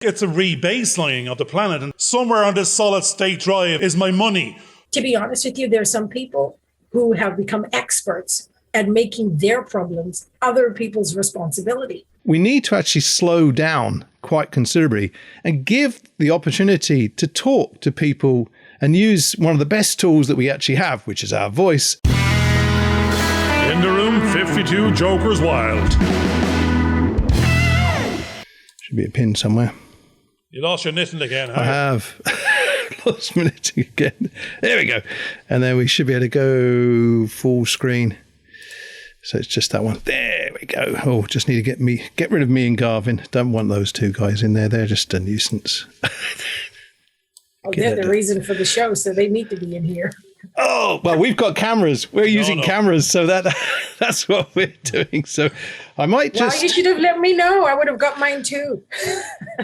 It's a re-baselining of the planet, and somewhere on this solid state drive is my money. To be honest with you, there are some people who have become experts at making their problems other people's responsibility. We need to actually slow down quite considerably and give the opportunity to talk to people and use one of the best tools that we actually have, which is our voice. In the room, 52 Jokers Wild. Should be a pin somewhere. You lost your knitting again, huh? I have. Lost my knitting again. There we go. And then we should be able to go full screen. So it's just that one. There we go. Oh, just need to get rid of me and Garvin. Don't want those two guys in there. They're just a nuisance. They're the reason for the show, so they need to be in here. Oh, well, we've got cameras. We're using cameras, so that's what we're doing. So I might just... Well, you should have let me know. I would have got mine too.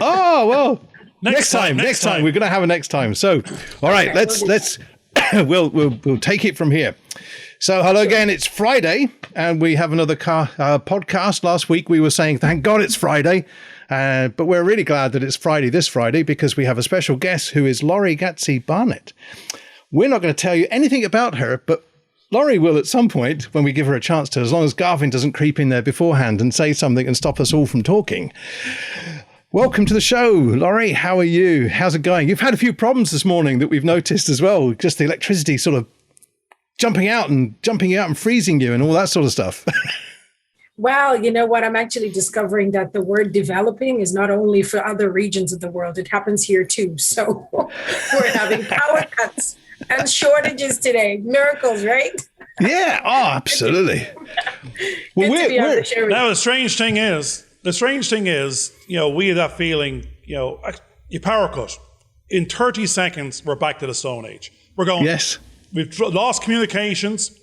Oh, well. Next time. We're going to have a next time. So, all right, let's we'll take it from here. So, hello again. It's Friday, and we have another podcast. Last week we were saying, thank God it's Friday, but we're really glad that it's Friday this Friday because we have a special guest who is Lori Gatsi-Barnett. We're not going to tell you anything about her, but Lori will at some point when we give her a chance to, as long as Garvin doesn't creep in there beforehand and say something and stop us all from talking. Welcome to the show, Lori. How are you? How's it going? You've had a few problems this morning that we've noticed as well. Just the electricity sort of jumping out and freezing you and all that sort of stuff. Well, you know what? I'm actually discovering that the word developing is not only for other regions of the world. It happens here too. So we're having power cuts and shortages today. Miracles, right? Yeah. Oh, absolutely. Well, now, the strange thing is, you know, we had that feeling, you know, you power cut. In 30 seconds, we're back to the Stone Age. We're going. Yes. We've lost communications.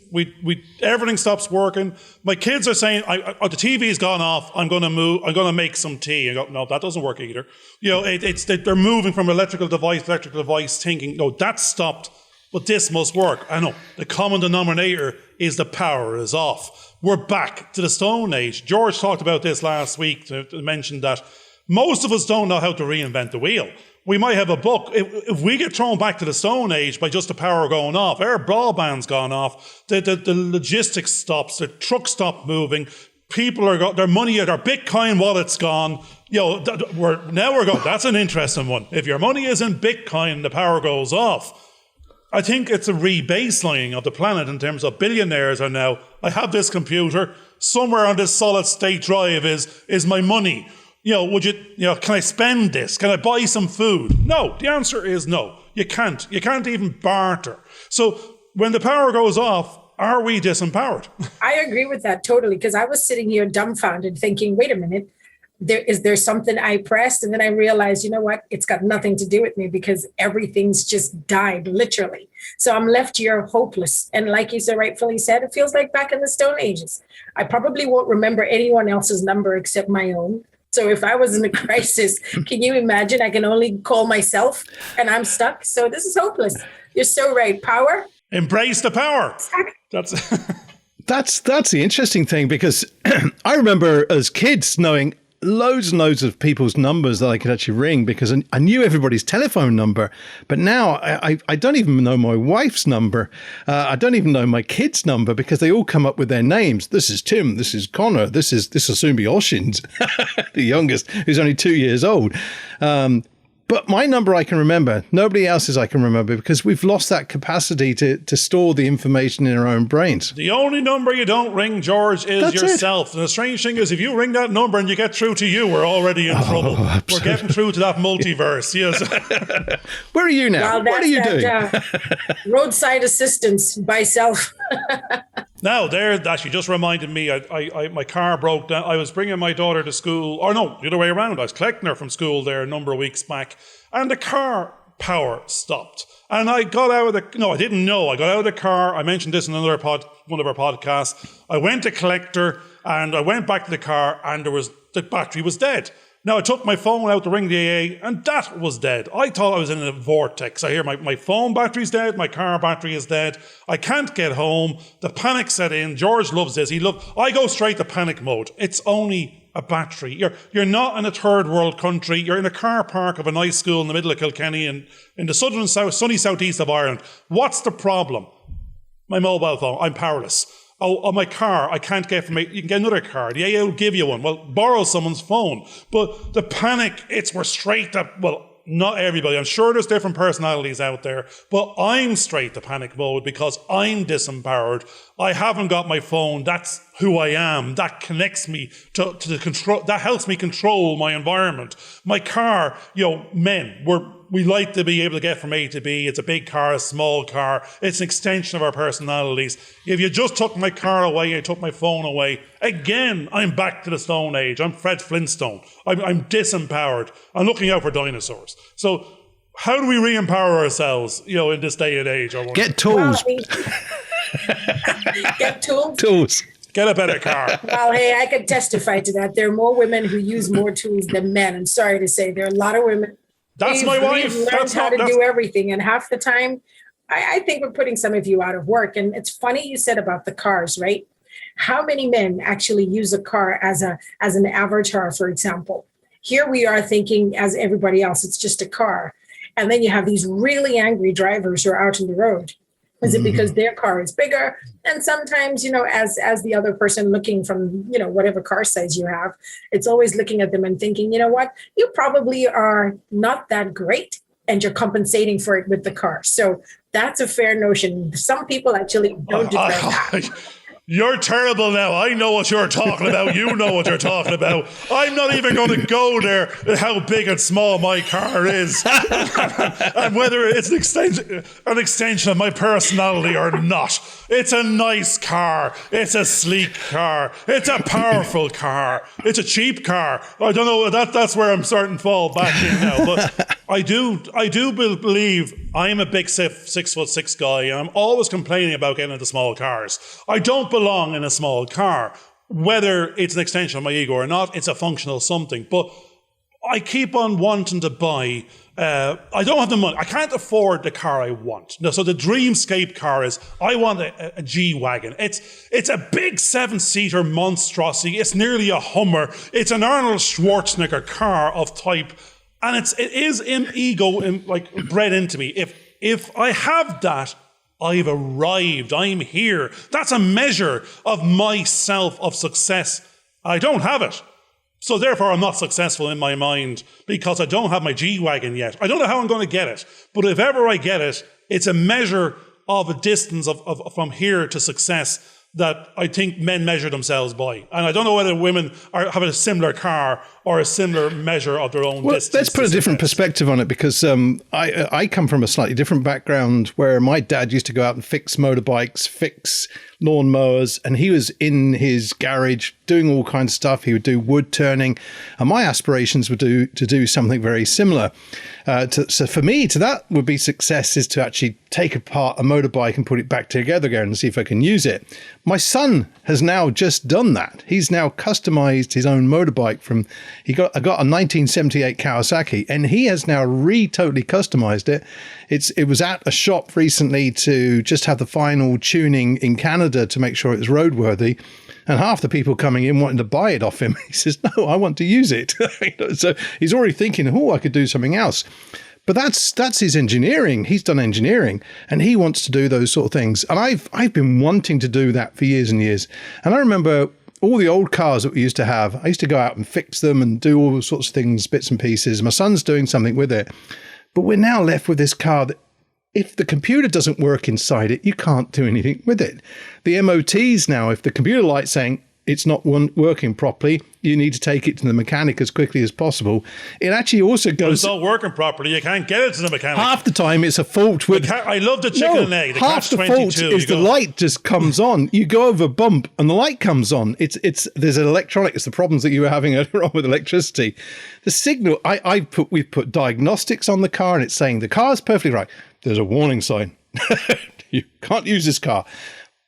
Everything stops working. My kids are saying, the TV's gone off. I'm going to move. I'm going to make some tea. I go, no, that doesn't work either. You know, they're moving from electrical device, thinking, no, that's stopped. But this must work. I know. The common denominator is the power is off. We're back to the Stone Age. George talked about this last week to mention that most of us don't know how to reinvent the wheel. We might have a book. If we get thrown back to the Stone Age by just the power going off, our broadband's gone off, the logistics stops, the trucks stop moving, people are got their money, their Bitcoin wallet's gone. You know, we're going, that's an interesting one. If your money is in Bitcoin, the power goes off. I think it's a re-baselining of the planet in terms of billionaires are now, I have this computer, somewhere on this solid state drive is my money. You know, can I spend this? Can I buy some food? No, the answer is no. You can't. You can't even barter. So when the power goes off, are we disempowered? I agree with that totally, because I was sitting here dumbfounded thinking, wait a minute, there something I pressed? And then I realized, you know what? It's got nothing to do with me because everything's just died, literally. So I'm left here hopeless. And like you so rightfully said, it feels like back in the Stone Ages. I probably won't remember anyone else's number except my own. So if I was in a crisis, can you imagine? I can only call myself and I'm stuck. So this is hopeless. You're so right. Power. Embrace the power. That's the interesting thing, because I remember as kids knowing loads and loads of people's numbers that I could actually ring because I knew everybody's telephone number. But now I don't even know my wife's number. I don't even know my kid's number because they all come up with their names. This is Tim. This is Connor. This will soon be Oshin's, the youngest, who's only 2 years old. But my number I can remember. Nobody else's I can remember because we've lost that capacity to store the information in our own brains. The only number you don't ring, George, is That's yourself. It. And the strange thing is, if you ring that number and you get through to you, we're already in trouble. Absolutely. We're getting through to that multiverse. Yes. Where are you now? Well, what are you doing? Roadside assistance by self. Now, there, actually just reminded me, my car broke down. I was bringing my daughter to school, or no, the other way around. I was collecting her from school there a number of weeks back, and the car power stopped. And I got out of I didn't know. I got out of the car. I mentioned this in one of our podcasts. I went to collect her, and I went back to the car, and the battery was dead. Now, I took my phone out to ring the AA, and that was dead. I thought I was in a vortex. I hear my phone battery's dead, my car battery is dead. I can't get home. The panic set in. George loves this. I go straight to panic mode. It's only a battery. You're not in a third world country. You're in a car park of a nice school in the middle of Kilkenny and in the sunny southeast of Ireland. What's the problem? My mobile phone. I'm powerless. Oh, my car, I can't get from it. You can get another car. The AA will give you one. Well, borrow someone's phone. But the panic, we're straight up, well, not everybody. I'm sure there's different personalities out there, but I'm straight to panic mode because I'm disempowered. I haven't got my phone. That's who I am. That connects me to the control. That helps me control my environment. My car, men, we like to be able to get from A to B. It's a big car, a small car. It's an extension of our personalities. If you just took my car away, I took my phone away, again, I'm back to the Stone Age. I'm Fred Flintstone. I'm disempowered. I'm looking out for dinosaurs. So how do we re-empower ourselves, in this day and age? Get tools. Get tools. Tools. Get a better car. Well, hey, I can testify to that. There are more women who use more tools than men. I'm sorry to say, there are a lot of women. That's my wife. Learned how to do everything. And half the time, I think we're putting some of you out of work. And it's funny you said about the cars, right? How many men actually use a car as an avatar, for example? Here we are thinking, as everybody else, it's just a car. And then you have these really angry drivers who are out on the road. Is it because their car is bigger? And sometimes, as the other person looking from, whatever car size you have, it's always looking at them and thinking, you know what, you probably are not that great and you're compensating for it with the car. So that's a fair notion. Some people actually don't do that. You're terrible now. I know what you're talking about. You know what you're talking about. I'm not even going to go there how big and small my car is and whether it's an extension of my personality or not. It's a nice car. It's a sleek car. It's a powerful car. It's a cheap car. I don't know. That's where I'm starting to fall back in now. But I do believe I'm a big 6'6" guy, and I'm always complaining about getting into small cars. I don't belong in a small car, whether it's an extension of my ego or not. It's a functional something. But I keep on wanting to buy. I don't have the money. I can't afford the car I want. No, so the dreamscape car is, I want a G-Wagon. It's a big 7-seater monstrosity. It's nearly a Hummer. It's an Arnold Schwarzenegger car of type. And it is in ego, bred into me. If I have that, I've arrived. I'm here. That's a measure of myself, of success. I don't have it. So therefore, I'm not successful in my mind because I don't have my G-Wagon yet. I don't know how I'm going to get it. But if ever I get it, it's a measure of a distance of from here to success that I think men measure themselves by. And I don't know whether women have a similar car or a similar measure of their own distance. Let's put a different perspective on it, because I come from a slightly different background where my dad used to go out and fix motorbikes, fix lawnmowers, and he was in his garage doing all kinds of stuff. He would do wood turning, and my aspirations were to do something very similar. So for me, that would be success, is to actually take apart a motorbike and put it back together again and see if I can use it. My son has now just done that. He's now customized his own motorbike from, I got a 1978 Kawasaki, and he has now totally customized it. It was at a shop recently to just have the final tuning in Canada to make sure it was roadworthy. And half the people coming in wanting to buy it off him. He says, no, I want to use it. So he's already thinking, I could do something else. But that's his engineering. He's done engineering, and he wants to do those sort of things. And I've been wanting to do that for years and years. And I remember all the old cars that we used to have. I used to go out and fix them and do all sorts of things, bits and pieces. My son's doing something with it. But we're now left with this car that, if the computer doesn't work inside it, you can't do anything with it. The MOTs now, if the computer light's saying it's not working properly, you need to take it to the mechanic as quickly as possible. It actually also goes... It's not working properly. You can't get it to the mechanic. Half the time it's a fault with... I love the chicken and egg. Half the fault is the light just comes on. You go over a bump and the light comes on. There's an electronic. It's the problems that you were having earlier on with electricity. The signal, we've put diagnostics on the car, and it's saying the car's perfectly right. There's a warning sign. You can't use this car.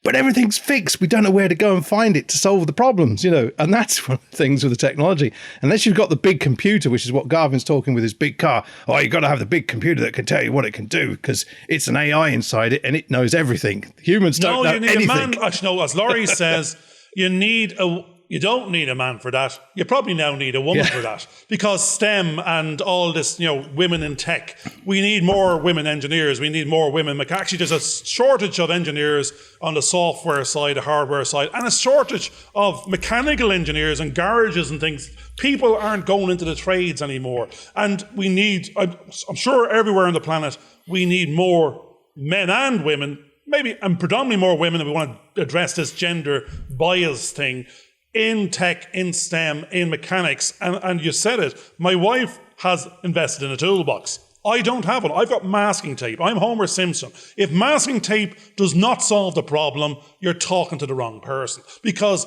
But everything's fixed. We don't know where to go and find it to solve the problems, And that's one of the things with the technology. Unless you've got the big computer, which is what Garvin's talking with his big car. Oh, you've got to have the big computer that can tell you what it can do, because it's an AI inside it and it knows everything. Humans don't know anything. As Lori says, you need you don't need a man for that. You probably now need a woman for that, because STEM and all this, women in tech, we need more women engineers. We need more women. Actually, there's a shortage of engineers on the software side, the hardware side, and a shortage of mechanical engineers and garages and things. People aren't going into the trades anymore. And we need, I'm sure everywhere on the planet, we need more men and women, maybe, and predominantly more women, if we want to address this gender bias thing, in tech, in STEM, in mechanics. And you said it, my wife has invested in a toolbox. I don't have one. I've got masking tape. I'm Homer Simpson. If masking tape does not solve the problem, you're talking to the wrong person. Because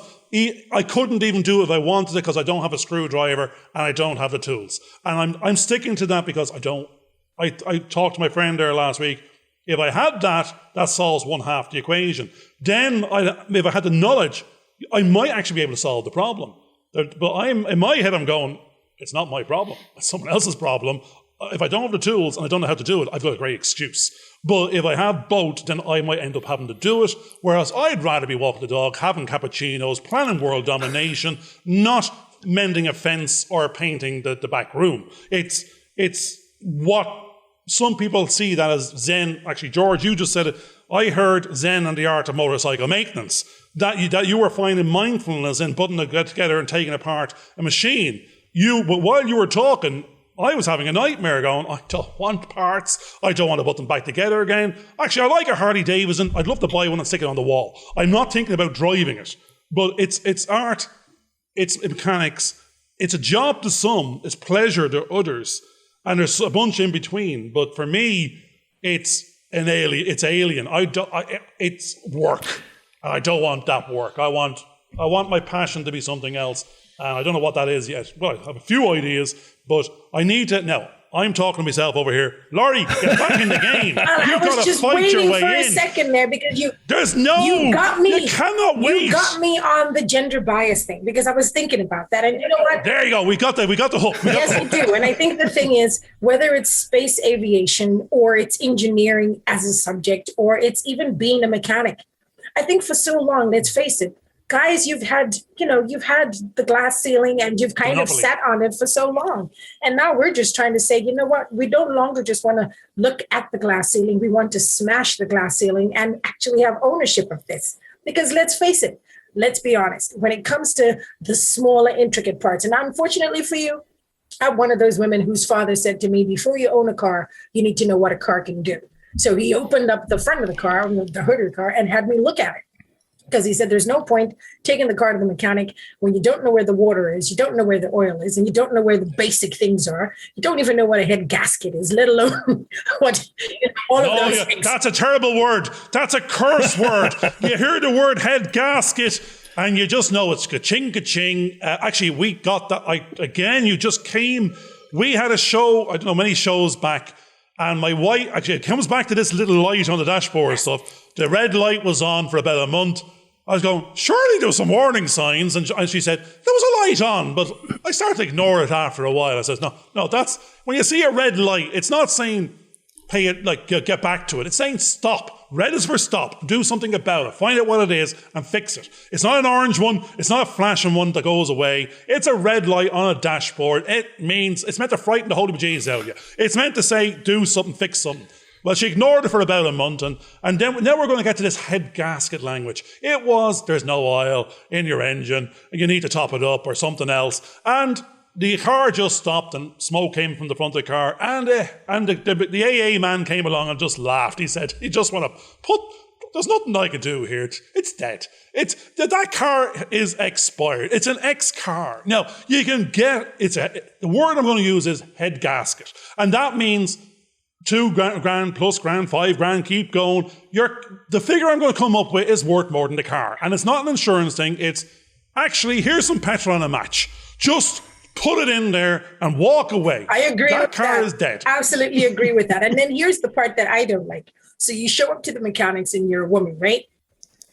I couldn't even do it if I wanted it, because I don't have a screwdriver and I don't have the tools. And I'm sticking to that because I don't. I talked to my friend there last week. If I had that solves one half the equation. Then, if I had the knowledge, I might actually be able to solve the problem. But in my head, I'm going, it's not my problem. It's someone else's problem. If I don't have the tools and I don't know how to do it, I've got a great excuse. But if I have both, then I might end up having to do it. Whereas I'd rather be walking the dog, having cappuccinos, planning world domination, not mending a fence or painting the back room. It's what some people see that as Zen. Actually, George, you just said it. I heard Zen and the art of motorcycle maintenance. That you were finding mindfulness in putting it together and taking apart a machine. But while you were talking, I was having a nightmare going, I don't want parts. I don't want to put them back together again. Actually, I like a Harley Davidson. I'd love to buy one and stick it on the wall. I'm not thinking about driving it. But it's art, it's mechanics, it's a job to some, it's pleasure to others. And there's a bunch in between. But for me, it's alien. It's work. And I don't want that work. I want my passion to be something else. And I don't know what that is yet. Well, I have a few ideas, but I need to. Now, I'm talking to myself over here. Laurie, get back in the game. You've got to fight your way in. I was just waiting for a second there because you got me. You cannot wait. You got me on the gender bias thing because I was thinking about that. And you know what? There you go. We got the hook. Yes, we do. And I think the thing is, whether it's space aviation or it's engineering as a subject or it's even being a mechanic, I think for so long, let's face it, guys, you've had the glass ceiling and you've kind of sat on it for so long. And now we're just trying to say, you know what? We no longer just want to look at the glass ceiling. We want to smash the glass ceiling and actually have ownership of this. Because let's face it, let's be honest, when it comes to the smaller, intricate parts, and unfortunately for you, I'm one of those women whose father said to me, before you own a car, you need to know what a car can do. So he opened up the front of the car, the hood of the car, and had me look at it. Because he said, there's no point taking the car to the mechanic when you don't know where the water is, you don't know where the oil is, and you don't know where the basic things are. You don't even know what a head gasket is, let alone what all of those things. That's a terrible word. That's a curse word. You hear the word head gasket, and you just know it's ka-ching, ka-ching. Actually, we got that. You just came. We had a show, I don't know, many shows back, and my wife, actually, it comes back to this little light on the dashboard stuff. The red light was on for about a month. I was going, surely there were some warning signs. And she said, there was a light on. But I started to ignore it after a while. I said, no, that's, when you see a red light, it's not saying, pay it, get back to it. It's saying stop. Red is for stop. Do something about it. Find out what it is and fix it. It's not an orange one. It's not a flashing one that goes away. It's a red light on a dashboard. It's meant to frighten the holy bejesus out of you. It's meant to say, do something, fix something. Well, she ignored it for about a month, and then now we're going to get to this head gasket language. There's no oil in your engine, and you need to top it up or something else. And the car just stopped, and smoke came from the front of the car, and the AA man came along and just laughed. He said, "You just want to there's nothing I can do here. It's dead. That car is expired. It's an X car. Now, you can get, the word I'm going to use is head gasket, and that means $2,000 plus grand, $5,000, keep going. The figure I'm going to come up with is worth more than the car. And it's not an insurance thing. It's actually, here's some petrol and a match. Just put it in there and walk away. I agree with that. That car is dead. Absolutely agree with that. And then here's the part that I don't like. So you show up to the mechanics and you're a woman, right?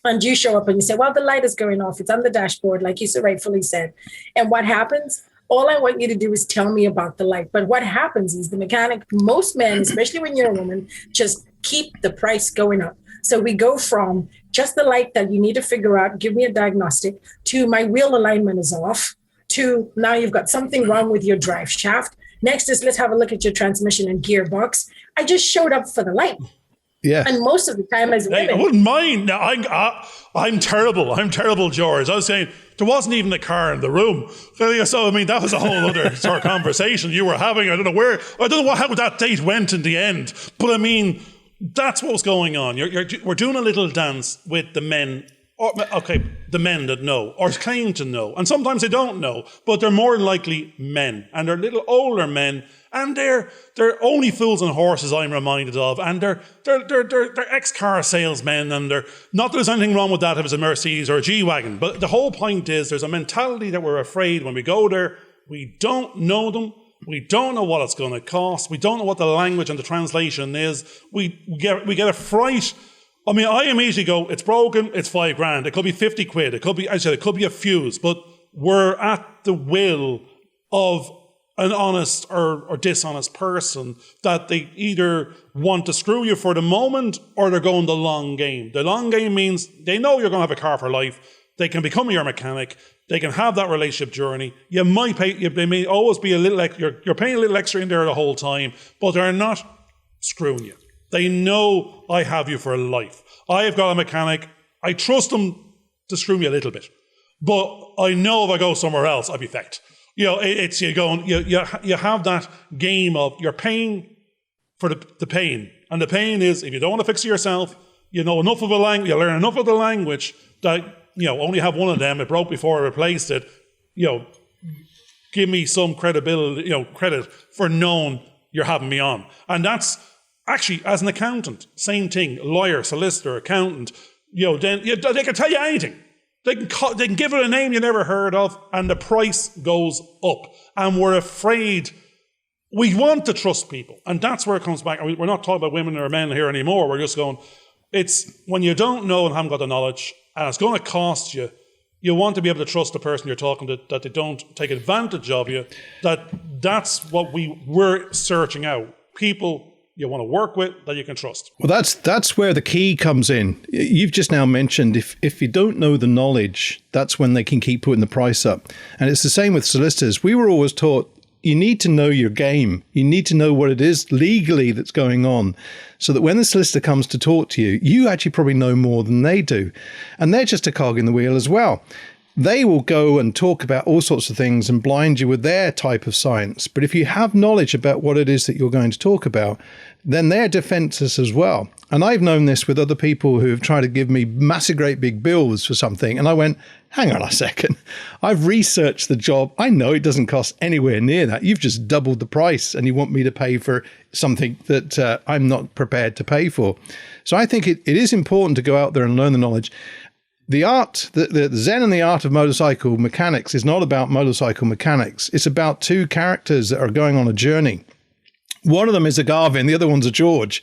And you show up and you say, well, the light is going off. It's on the dashboard, like you so rightfully said. And what happens? All I want you to do is tell me about the light. But what happens is the mechanic, most men, especially when you're a woman, just keep the price going up. So we go from just the light that you need to figure out, give me a diagnostic, to my wheel alignment is off, to now you've got something wrong with your drive shaft. Next is let's have a look at your transmission and gearbox. I just showed up for the light. Yeah. And most of the time as women. I wouldn't mind. Now, I'm terrible. I'm terrible, George. I was saying there wasn't even a car in the room. So, I mean, that was a whole other sort of conversation you were having. I don't know how that date went in the end. But I mean, that's what was going on. We're doing a little dance with the men. The men that know or claim to know, and sometimes they don't know, but they're more than likely men, and they're little older men, and they're only fools and horses. I'm reminded of, and they're ex-car salesmen, and they're not that there's anything wrong with that if it's a Mercedes or a G-Wagon, but the whole point is there's a mentality that we're afraid when we go there. We don't know them. We don't know what it's going to cost. We don't know what the language and the translation is. We get a fright. I mean, I immediately go, it's broken, it's $5,000. It could be 50 quid. It could be a fuse, but we're at the will of an honest or dishonest person that they either want to screw you for the moment or they're going the long game. The long game means they know you're going to have a car for life. They can become your mechanic. They can have that relationship journey. You might pay, they may always be a little, you're paying a little extra in there the whole time, but they're not screwing you. They know I have you for life. I have got a mechanic. I trust them to screw me a little bit. But I know if I go somewhere else, I'll be fecked. It's you going, you have that game of you're paying for the pain. And the pain is if you don't want to fix it yourself, you know enough of a language, you learn enough of the language that, only have one of them. It broke before I replaced it. Give me some credibility, credit for knowing you're having me on. And that's, actually, as an accountant, same thing. Lawyer, solicitor, accountant. Then they can tell you anything. They can give it a name you never heard of, and the price goes up. And we're afraid. We want to trust people, and that's where it comes back. We're not talking about women or men here anymore. We're just going. It's when you don't know and haven't got the knowledge, and it's going to cost you. You want to be able to trust the person you're talking to, that they don't take advantage of you. That's what we're searching out. People you want to work with that you can trust. Well, that's where the key comes in. You've just now mentioned if you don't know the knowledge, that's when they can keep putting the price up. And it's the same with solicitors. We were always taught you need to know your game. You need to know what it is legally that's going on so that when the solicitor comes to talk to you, you actually probably know more than they do. And they're just a cog in the wheel as well. They will go and talk about all sorts of things and blind you with their type of science. But if you have knowledge about what it is that you're going to talk about, then they're defenseless as well. And I've known this with other people who have tried to give me massive, great big bills for something. And I went, hang on a second. I've researched the job. I know it doesn't cost anywhere near that. You've just doubled the price and you want me to pay for something that I'm not prepared to pay for. So I think it is important to go out there and learn the knowledge. The art, the Zen and the art of motorcycle mechanics is not about motorcycle mechanics. It's about two characters that are going on a journey. One of them is a Garvin, the other one's a George,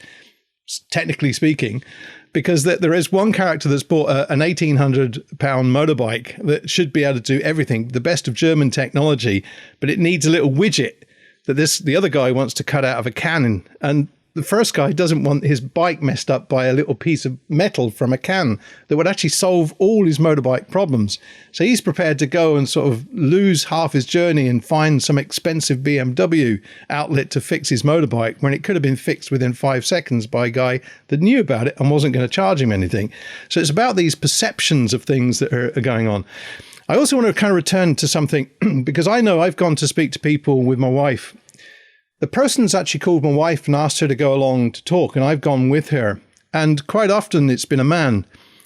technically speaking, because there is one character that's bought an 1,800-pound motorbike that should be able to do everything, the best of German technology, but it needs a little widget that the other guy wants to cut out of a cannon. And the first guy doesn't want his bike messed up by a little piece of metal from a can that would actually solve all his motorbike problems. So he's prepared to go and sort of lose half his journey and find some expensive BMW outlet to fix his motorbike when it could have been fixed within 5 seconds by a guy that knew about it and wasn't going to charge him anything. So it's about these perceptions of things that are going on. I also want to kind of return to something because I know I've gone to speak to people with my wife. The person's actually called my wife and asked her to go along to talk, and I've gone with her. And quite often it's been a man.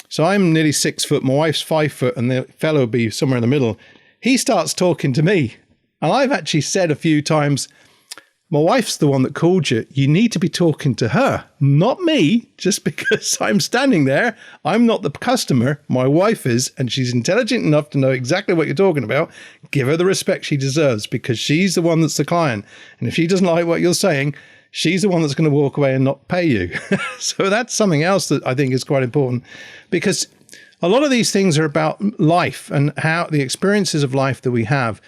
So I'm nearly 6 foot, my wife's 5 foot, and the fellow will be somewhere in the middle. He starts talking to me. And I've actually said a few times, my wife's the one that called you. You need to be talking to her, not me, just because I'm standing there. I'm not the customer. My wife is, and she's intelligent enough to know exactly what you're talking about. Give her the respect she deserves because she's the one that's the client. And if she doesn't like what you're saying, she's the one that's going to walk away and not pay you. So that's something else that I think is quite important because a lot of these things are about life and how the experiences of life that we have.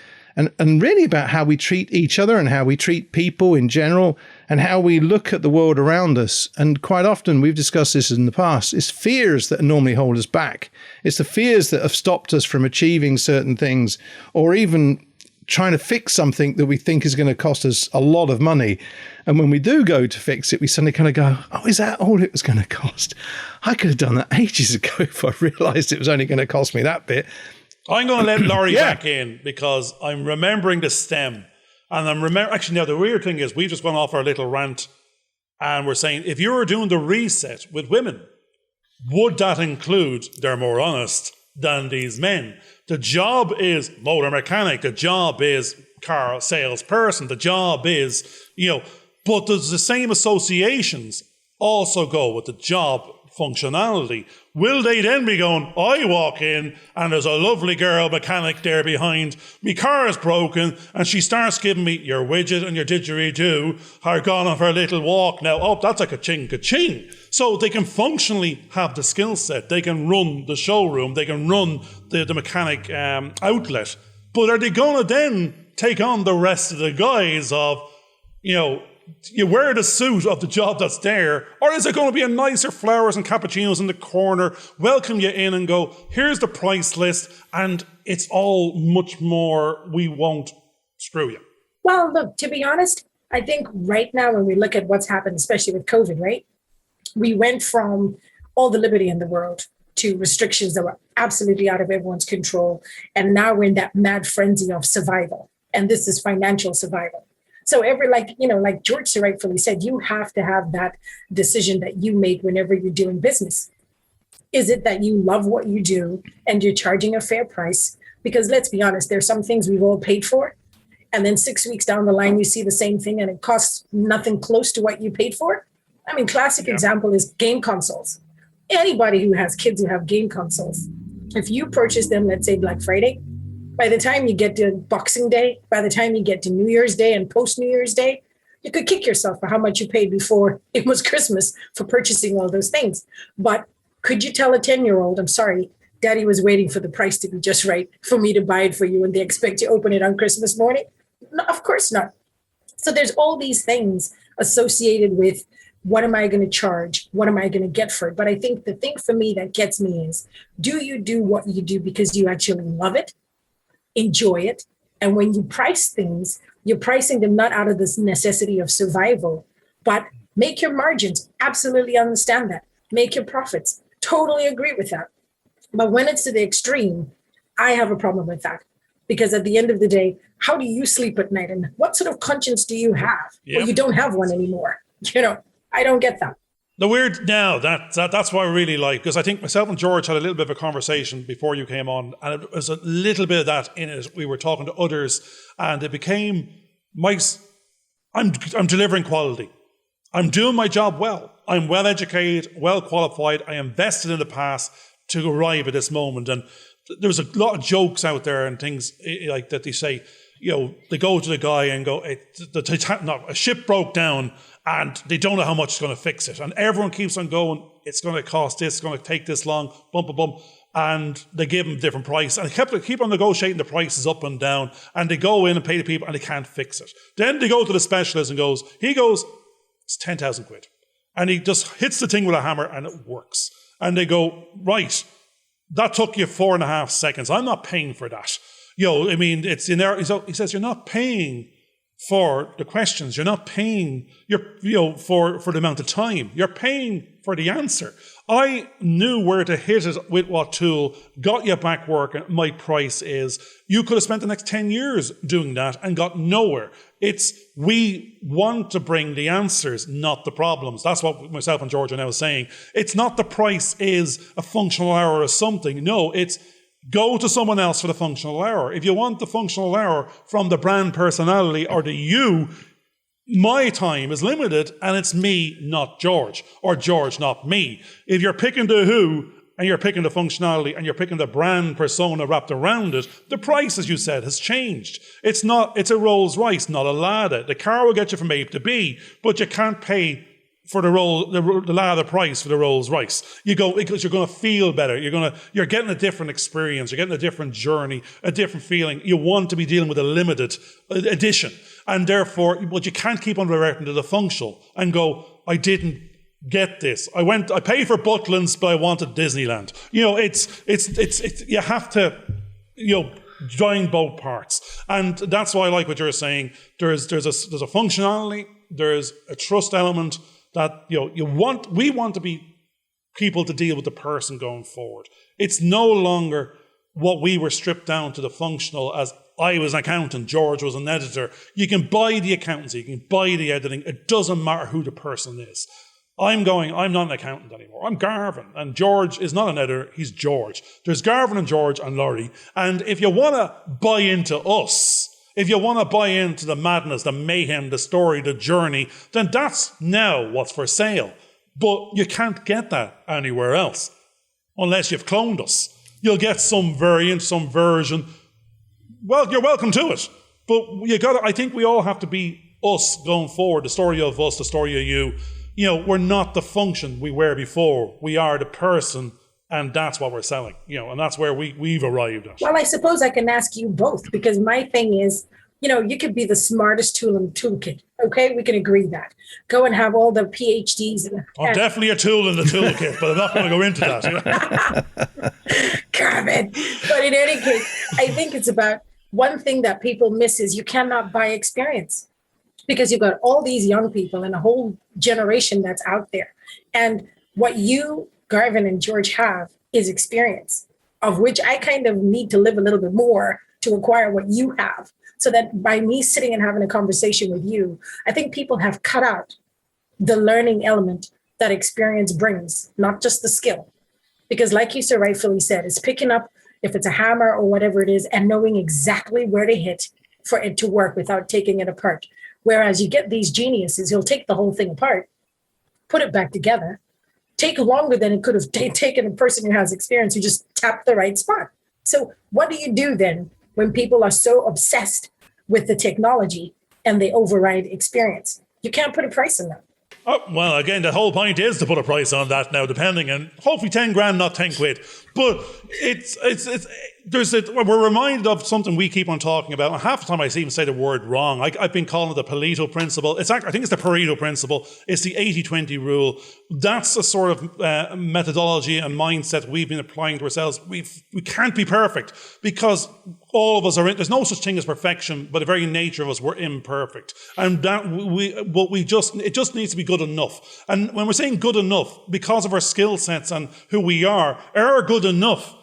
and really about how we treat each other and how we treat people in general and how we look at the world around us. And quite often, we've discussed this in the past, it's fears that normally hold us back. It's the fears that have stopped us from achieving certain things or even trying to fix something that we think is going to cost us a lot of money. And when we do go to fix it, we suddenly kind of go, oh, is that all it was going to cost? I could have done that ages ago if I realized it was only going to cost me that bit. I'm going to let Lori back in because I'm remembering the stem. And actually, now the weird thing is we've just gone off our little rant and we're saying, if you were doing the reset with women, would that include they're more honest than these men? The job is motor mechanic. The job is car salesperson. The job is, but does the same associations also go with the job functionality? Will they then be going, I walk in and there's a lovely girl mechanic there behind, me car is broken, and she starts giving me your widget and your didgeridoo are gone on for a little walk now. Oh, that's like a ka-ching. So they can functionally have the skill set. They can run the showroom. They can run the mechanic outlet. But are they going to then take on the rest of the guys of, you wear the suit of the job that's there, or is it going to be a nicer flowers and cappuccinos in the corner, welcome you in and go, here's the price list, and it's all much more, we won't screw you? Well, look, to be honest, I think right now when we look at what's happened, especially with COVID, right? We went from all the liberty in the world to restrictions that were absolutely out of everyone's control. And now we're in that mad frenzy of survival. And this is financial survival. So like George so rightfully said, you have to have that decision that you make whenever you're doing business. Is it that you love what you do and you're charging a fair price? Because let's be honest, there's some things we've all paid for. And then 6 weeks down the line, you see the same thing and it costs nothing close to what you paid for. I mean, classic example is game consoles. Anybody who has kids who have game consoles, if you purchase them, let's say Black Friday, by the time you get to Boxing Day, by the time you get to New Year's Day and post-New Year's Day, you could kick yourself for how much you paid before it was Christmas for purchasing all those things. But could you tell a 10-year-old, I'm sorry, Daddy was waiting for the price to be just right for me to buy it for you and they expect to open it on Christmas morning? No, of course not. So there's all these things associated with what am I going to charge? What am I going to get for it? But I think the thing for me that gets me is, do you do what you do because you actually love it? Enjoy it. And when you price things, you're pricing them not out of this necessity of survival, but make your margins. Absolutely understand that. Make your profits. Totally agree with that. But when it's to the extreme, I have a problem with that. Because at the end of the day, how do you sleep at night? And what sort of conscience do you have? Well, you don't have one anymore. I don't get that. The weird now, that's what I really like, because I think myself and George had a little bit of a conversation before you came on, and it was a little bit of that in it. We were talking to others, and it became, I'm delivering quality. I'm doing my job well. I'm well educated, well qualified. I invested in the past to arrive at this moment. And there was a lot of jokes out there and things like that they say, they go to the guy and go, a ship broke down, and they don't know how much it's going to fix it. And everyone keeps on going, it's going to cost this, it's going to take this long, bump, bump, bump. And they give them a different price. And they keep on negotiating the prices up and down. And they go in and pay the people and they can't fix it. Then they go to the specialist and he goes, it's 10,000 quid. And he just hits the thing with a hammer and it works. And they go, right, that took you 4.5 seconds. I'm not paying for that. It's in there. He says, you're not paying for the questions. You're not paying for the amount of time. You're paying for the answer. I knew where to hit it with what tool, got you back working. My price is, you could have spent the next 10 years doing that and got nowhere. We want to bring the answers, not the problems. That's what myself and George are now saying. It's not the price is a functional hour or something. No, it's go to someone else for the functional hour. If you want the functional hour from the brand personality or the you, my time is limited and it's me, not George, or George, not me. If you're picking the who and you're picking the functionality and you're picking the brand persona wrapped around it, the price, as you said, has changed. It's a Rolls Royce, not a Lada. The car will get you from A to B, but you can't pay for the lather price for the Rolls Royce. You go because you're going to feel better. You're getting a different experience. You're getting a different journey, a different feeling. You want to be dealing with a limited edition, and therefore, but you can't keep on reverting to the functional and go, I didn't get this. I paid for Butlins, but I wanted Disneyland. It's you have to, join both parts, and that's why I like what you're saying. There's a functionality, there's a trust element that we want to be people to deal with the person going forward. It's no longer what we were stripped down to the functional as I was an accountant, George was an editor. You can buy the accountancy, you can buy the editing. It doesn't matter who the person is. I'm not an accountant anymore. I'm Garvin, and George is not an editor, he's George. There's Garvin and George and Lori, and if you want to buy into us, if you want to buy into the madness, the mayhem, the story, the journey, then that's now what's for sale. But you can't get that anywhere else, unless you've cloned us. You'll get some variant, some version. Well, you're welcome to it. But I think we all have to be us going forward, the story of us, the story of you. We're not the function we were before. We are the person, and that's what we're selling. And that's where we've arrived at. Well, I suppose I can ask you both, because my thing is, you could be the smartest tool in the toolkit. Okay, we can agree that. Go and have all the PhDs. I'm definitely a tool in the toolkit, but I'm not going to go into that. Garvin. But in any case, I think it's about one thing that people miss is you cannot buy experience. Because you've got all these young people and a whole generation that's out there. And what you, Garvin and George, have is experience, of which I kind of need to live a little bit more to acquire what you have. So that by me sitting and having a conversation with you, I think people have cut out the learning element that experience brings, not just the skill. Because like you so rightfully said, it's picking up, if it's a hammer or whatever it is, and knowing exactly where to hit for it to work without taking it apart. Whereas you get these geniuses, he'll take the whole thing apart, put it back together, take longer than it could have taken a person who has experience who just tapped the right spot. So what do you do then when people are so obsessed with the technology and they override experience? You can't put a price on that. Oh, well, again, the whole point is to put a price on that now, depending, and hopefully 10 grand, not 10 quid. But we're reminded of something we keep on talking about. And half the time I even say the word wrong. I've been calling it the Pareto principle. I think it's the Pareto principle. It's the 80-20 rule. That's a sort of methodology and mindset we've been applying to ourselves. We can't be perfect because all of us there's no such thing as perfection, but the very nature of us, we're imperfect. And it just needs to be good enough. And when we're saying good enough, because of our skill sets and who we are, our good enough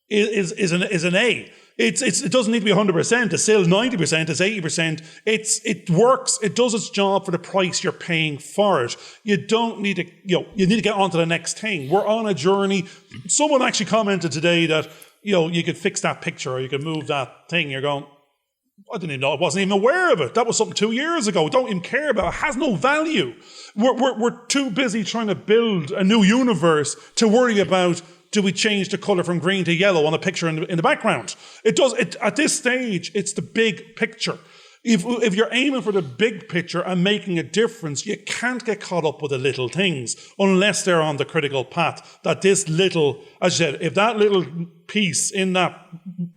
is an A. It doesn't need to be 100%. It's still 90%. It's 80%. It works. It does its job for the price you're paying for it. You don't need to. You need to get on to the next thing. We're on a journey. Someone actually commented today that you could fix that picture or you could move that thing. You're going, I didn't even know. I wasn't even aware of it. That was something 2 years ago. Don't even care about it. It has no value. We're too busy trying to build a new universe to worry about. Do we change the colour from green to yellow on a picture in the background? At this stage, it's the big picture. If you're aiming for the big picture and making a difference, you can't get caught up with the little things unless they're on the critical path. That this little, as you said, if that little piece in that,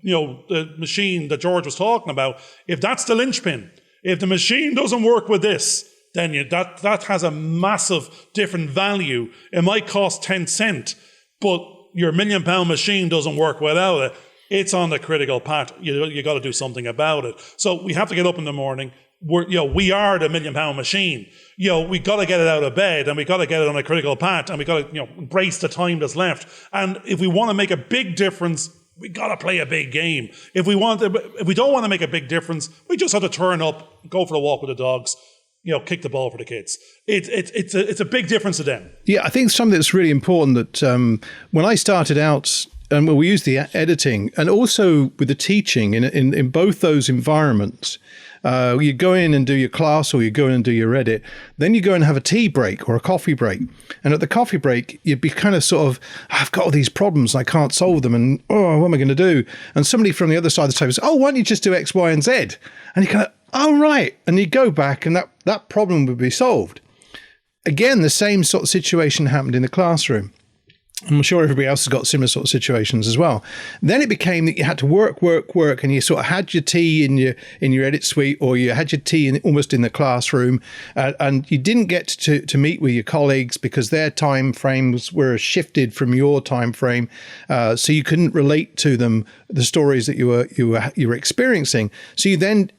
the machine that George was talking about, if that's the linchpin, if the machine doesn't work with this, then that has a massive different value. It might cost 10 cents, but your £1 million machine doesn't work without it. It's on the critical path. You got to do something about it. So we have to get up in the morning. We are the £1 million machine. We got to get it out of bed, and we got to get it on a critical path, and we got to embrace the time that's left. And if we want to make a big difference, we got to play a big game. If we don't want to make a big difference, we just have to turn up, go for a walk with the dogs. Kick the ball for the kids. It's a big difference to them. Yeah, I think something that's really important that when I started out, and we use the editing and also with the teaching in both those environments, you go in and do your class or you go in and do your edit, then you go and have a tea break or a coffee break. And at the coffee break, you'd be kind of sort of, I've got all these problems, I can't solve them, and what am I going to do? And somebody from the other side of the table says, why don't you just do X, Y, and Z? And you kind of, right. And you go back and that problem would be solved. again, the same sort of situation happened in the classroom. I'm sure everybody else has got similar sort of situations as well. Then it became that you had to work, and you sort of had your tea in your edit suite, or you had your tea almost in the classroom, and you didn't get to meet with your colleagues because their time frames were shifted from your time frame, so you couldn't relate to them the stories that you were experiencing. So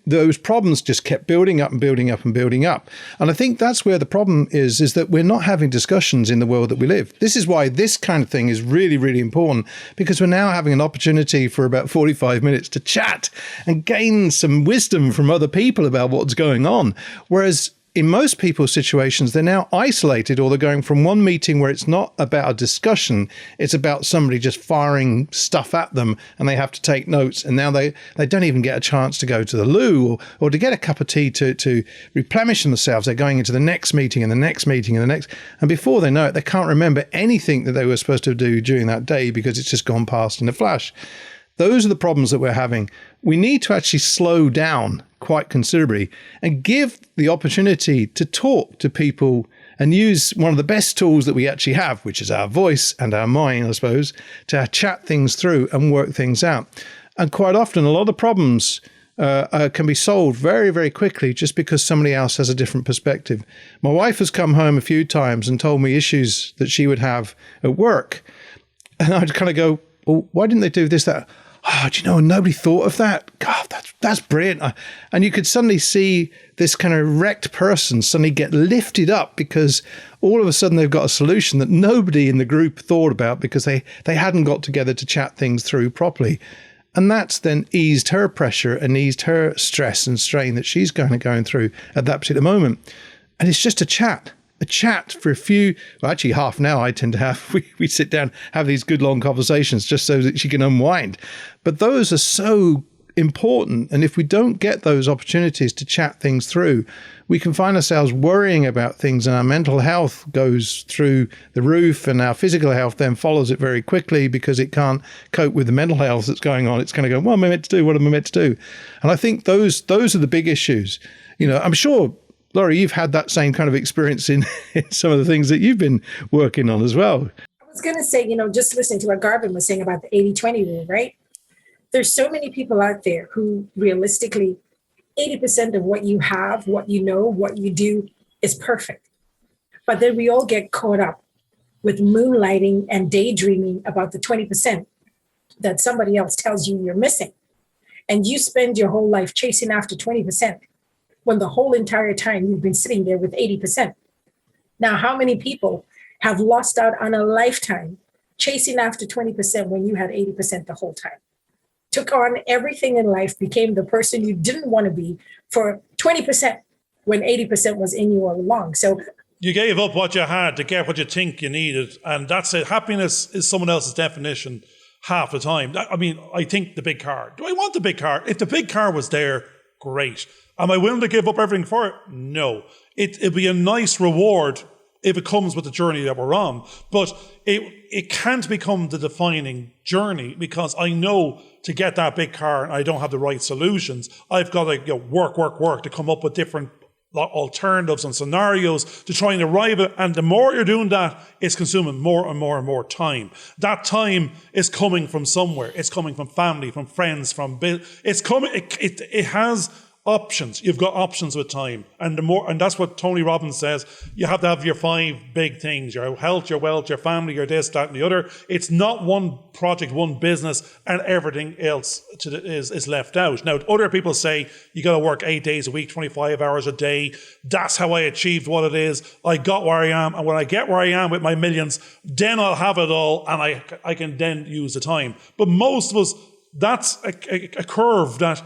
those problems just kept building up and building up and building up. And I think that's where the problem is that we're not having discussions in the world that we live. This is why this kind of thing is really, really important, because we're now having an opportunity for about 45 minutes to chat and gain some wisdom from other people about what's going on. Whereas in most people's situations, they're now isolated, or they're going from one meeting where it's not about a discussion, it's about somebody just firing stuff at them and they have to take notes. And now they don't even get a chance to go to the loo or to get a cup of tea to replenish themselves. They're going into the next meeting and the next meeting and the next. And before they know it, they can't remember anything that they were supposed to do during that day because it's just gone past in a flash. Those are the problems that we're having. We need to actually slow down quite considerably and give the opportunity to talk to people and use one of the best tools that we actually have, which is our voice and our mind, I suppose, to chat things through and work things out. And quite often, a lot of problems can be solved very, very quickly just because somebody else has a different perspective. My wife has come home a few times and told me issues that she would have at work. And I'd kind of go, well, why didn't they do this, that? Oh, do you know, nobody thought of that. God, that's brilliant. And you could suddenly see this kind of wrecked person suddenly get lifted up because all of a sudden they've got a solution that nobody in the group thought about because they hadn't got together to chat things through properly. And that's then eased her pressure and eased her stress and strain that she's going through at that particular moment. And it's just a chat for actually half an hour I tend to have. We sit down, have these good long conversations just so that she can unwind. But those are so important. And if we don't get those opportunities to chat things through, we can find ourselves worrying about things and our mental health goes through the roof and our physical health then follows it very quickly because it can't cope with the mental health that's going on. It's going to go, what am I meant to do? What am I meant to do? And I think those are the big issues. You know, I'm sure, Lori, you've had that same kind of experience in some of the things that you've been working on as well. I was going to say, just listening to what Garvin was saying about the 80-20 rule, right? There's so many people out there who realistically, 80% of what you have, what you know, what you do is perfect. But then we all get caught up with moonlighting and daydreaming about the 20% that somebody else tells you you're missing. And you spend your whole life chasing after 20%. When the whole entire time you've been sitting there with 80%. Now, how many people have lost out on a lifetime chasing after 20% when you had 80% the whole time? Took on everything in life, became the person you didn't want to be for 20% when 80% was in you all along. So you gave up what you had to get what you think you needed. And that's it. Happiness is someone else's definition half the time. I mean, I think the big car. Do I want the big car? If the big car was there, great. Am I willing to give up everything for it? No. It'd be a nice reward if it comes with the journey that we're on. But it can't become the defining journey because I know to get that big car and I don't have the right solutions. I've got to work to come up with different alternatives and scenarios to try and arrive at. And the more you're doing that, it's consuming more and more and more time. That time is coming from somewhere. It's coming from family, from friends, it has options. You've got options with time. And that's what Tony Robbins says. You have to have your 5 big things: your health, your wealth, your family, your this, that, and the other. It's not one project, one business, and everything else is left out. Now, other people say you got to work 8 days a week, 25 hours a day. That's how I achieved what it is. I got where I am. And when I get where I am with my millions, then I'll have it all and I can then use the time. But most of us, that's a curve that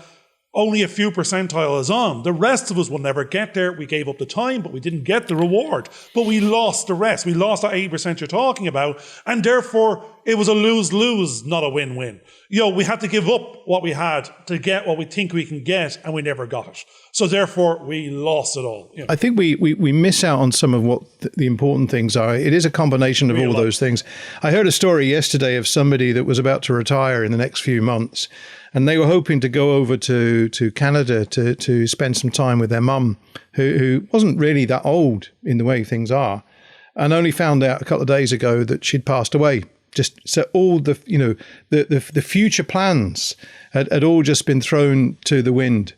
only a few percentile is on. The rest of us will never get there. We gave up the time, but we didn't get the reward. But we lost the rest. We lost that 80% you're talking about. And therefore, it was a lose-lose, not a win-win. We had to give up what we had to get what we think we can get, and we never got it. So therefore, we lost it all. I think we miss out on some of what the important things are. It is a combination of all those things. I heard a story yesterday of somebody that was about to retire in the next few months, and they were hoping to go over to Canada to spend some time with their mum, who wasn't really that old in the way things are, and only found out a couple of days ago that she'd passed away. Just so all the the future plans had all just been thrown to the wind.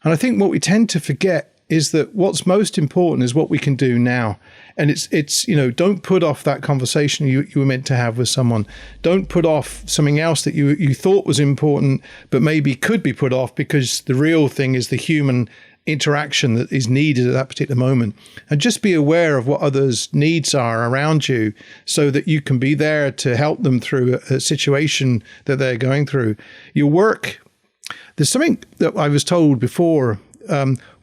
And I think what we tend to forget is that what's most important is what we can do now. And it's don't put off that conversation you were meant to have with someone. Don't put off something else that you thought was important, but maybe could be put off, because the real thing is the human interaction that is needed at that particular moment. And just be aware of what others' needs are around you, so that you can be there to help them through a situation that they're going through. Your work, there's something that I was told before.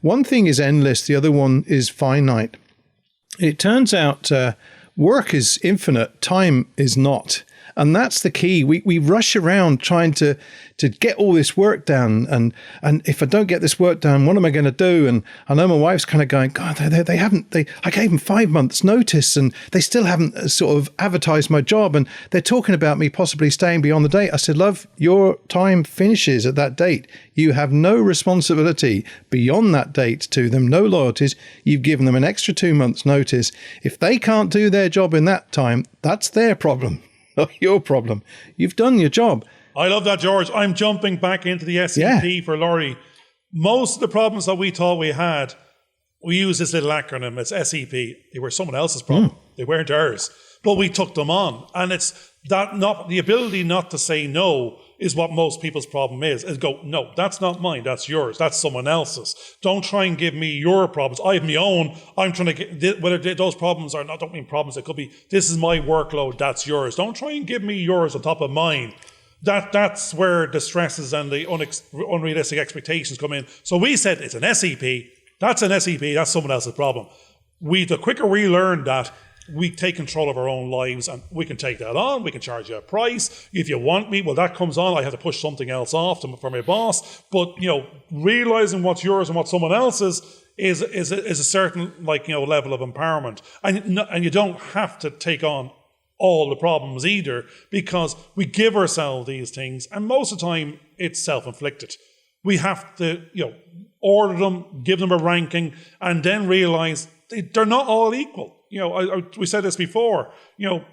One thing is endless, the other one is finite. It turns out work is infinite, time is not. And that's the key. We rush around trying to get all this work done. And if I don't get this work done, what am I going to do? And I know my wife's kind of going, God, I gave them 5 months notice and they still haven't sort of advertised my job. And they're talking about me possibly staying beyond the date. I said, love, your time finishes at that date. You have no responsibility beyond that date to them, no loyalties. You've given them an extra 2 months notice. If they can't do their job in that time, that's their problem. Not your problem. You've done your job. I love that, George. I'm jumping back into the SEP for Lori. Most of the problems that we thought we had, we use this little acronym. It's SEP. They were someone else's problem. They weren't ours. But we took them on. And it's that not the ability not to say no is what most people's problem is go, no, that's not mine, that's yours, that's someone else's. Don't try and give me your problems. I have my own. I'm trying to get, whether those problems are not, don't mean problems, it could be, this is my workload, that's yours. Don't try and give me yours on top of mine. That's where the stresses and the unrealistic expectations come in. So we said it's an SEP, that's someone else's problem. The quicker we learn that, we take control of our own lives, and we can take that on. We can charge you a price. If you want me, well, that comes on. I have to push something else off for my boss. But, realizing what's yours and what someone else's is a certain, level of empowerment. And you don't have to take on all the problems either, because we give ourselves these things, and most of the time it's self-inflicted. We have to, order them, give them a ranking, and then realize they're not all equal. We said this before,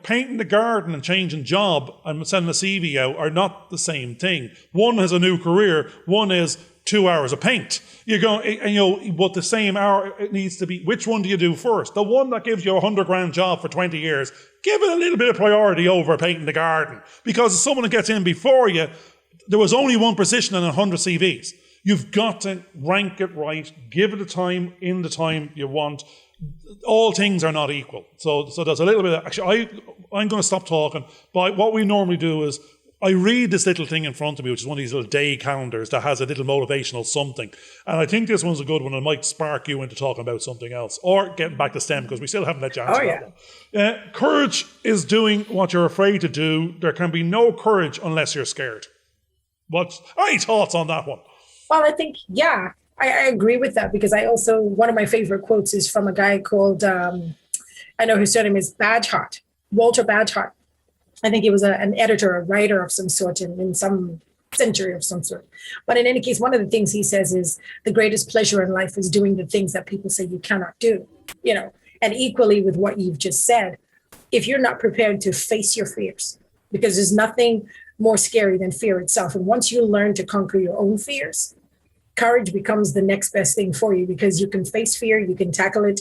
painting the garden and changing job and sending a CV out are not the same thing. One has a new career, one is 2 hours of paint. But the same hour, it needs to be, which one do you do first? The one that gives you $100,000 job for 20 years, give it a little bit of priority over painting the garden. Because if someone gets in before you, there was only one position and 100 CVs. You've got to rank it right, give it the time in the time you want. All things are not equal. So there's a little bit of, actually, I'm going to stop talking. But what we normally do is I read this little thing in front of me, which is one of these little day calendars that has a little motivational something. And I think this one's a good one. It might spark you into talking about something else or getting back to STEM, because we still haven't had a chance to that one. Courage is doing what you're afraid to do. There can be no courage unless you're scared. What's any thoughts on that one? Well, I think, I agree with that, because I also, one of my favorite quotes is from a guy called, I know his surname is Badgehart, Walter Badgehart. I think he was an editor, a writer of some sort in some century of some sort. But in any case, one of the things he says is the greatest pleasure in life is doing the things that people say you cannot do, and equally with what you've just said, if you're not prepared to face your fears, because there's nothing more scary than fear itself. And once you learn to conquer your own fears, courage becomes the next best thing for you, because you can face fear, you can tackle it,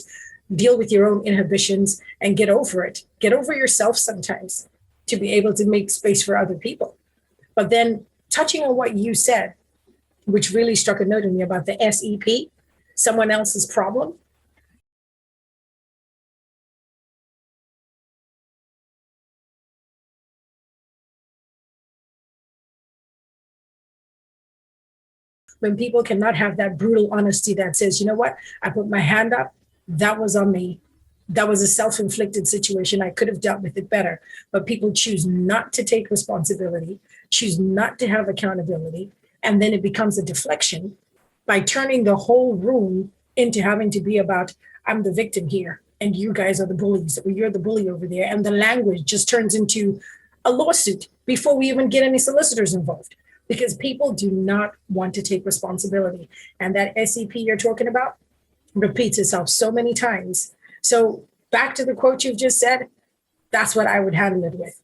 deal with your own inhibitions, and get over it. Get over yourself sometimes to be able to make space for other people. But then touching on what you said, which really struck a note in me about the SEP, someone else's problem. When people cannot have that brutal honesty that says, you know what, I put my hand up, that was on me. that was a self-inflicted situation. I could have dealt with it better, but people choose not to take responsibility, choose not to have accountability, and then it becomes a deflection by turning the whole room into having to be about, I'm the victim here, and you guys are the bullies, or you're the bully over there. And the language just turns into a lawsuit before we even get any solicitors involved, because people do not want to take responsibility. And that SEP you're talking about repeats itself so many times. So back to the quote you've just said, that's what I would handle it with.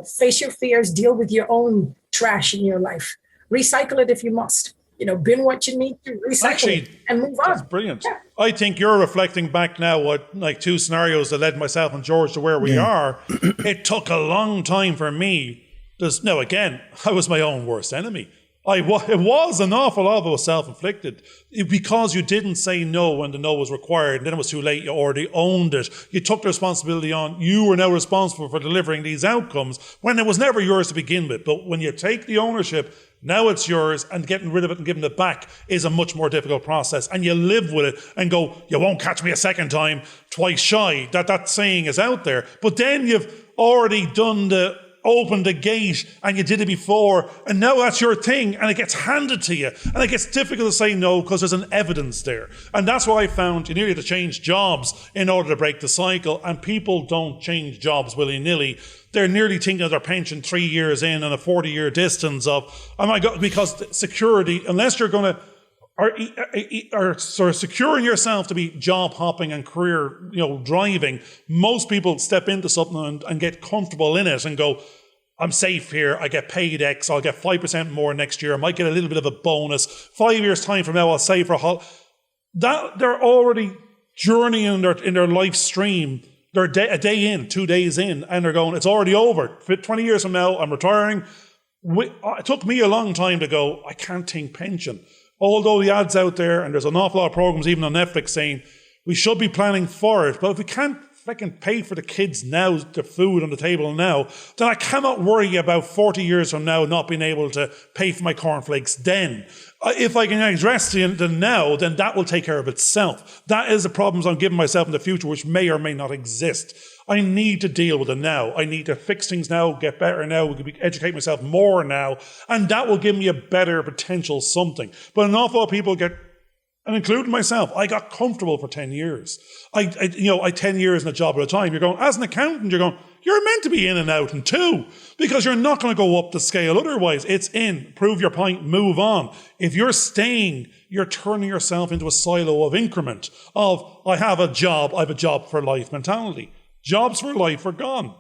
Face your fears, deal with your own trash in your life, recycle it if you must. Bin what you need to, recycle it, and move on. That's brilliant. Yeah. I think you're reflecting back now what, like, two scenarios that led myself and George to where we are. It took a long time for me. Again, I was my own worst enemy. It was an awful lot of it was self-inflicted because you didn't say no when the no was required, and then it was too late. You already owned it. You took the responsibility on. You were now responsible for delivering these outcomes when it was never yours to begin with. But when you take the ownership, now it's yours, and getting rid of it and giving it back is a much more difficult process. And you live with it and go, you won't catch me a second time, twice shy. That saying is out there. But then you've already opened the gate, and you did it before, and now that's your thing, and it gets handed to you, and it gets difficult to say no because there's an evidence there. And that's why I found you nearly have to change jobs in order to break the cycle, and people don't change jobs willy-nilly. They're nearly thinking of their pension 3 years in and a 40-year distance of, oh my God, because security, unless you're going to are sort of securing yourself to be job hopping and career, driving, most people step into something and get comfortable in it and go, I'm safe here, I get paid X, I'll get 5% more next year, I might get a little bit of a bonus, 5 years time from now I'll save for that. They're already journeying in their life stream. They're a day in, 2 days in, and they're going, it's already over. 20 years from now, I'm retiring. It took me a long time to go, I can't think pension. Although the ads out there, and there's an awful lot of programs even on Netflix saying we should be planning for it, but if we can't fucking pay for the kids now, the food on the table now, then I cannot worry about 40 years from now not being able to pay for my cornflakes then. If I can address the now, then that will take care of itself. That is the problems I'm giving myself in the future, which may or may not exist. I need to deal with it now. I need to fix things now, get better now, educate myself more now, and that will give me a better potential something. But an awful lot of people get, and including myself, I got comfortable for 10 years. I 10 years in a job at a time. You're going, as an accountant, you're meant to be in and out in two, because you're not going to go up the scale. Otherwise, it's in, prove your point, move on. If you're staying, you're turning yourself into a silo of increment of, I have a job for life mentality. Jobs for life are gone.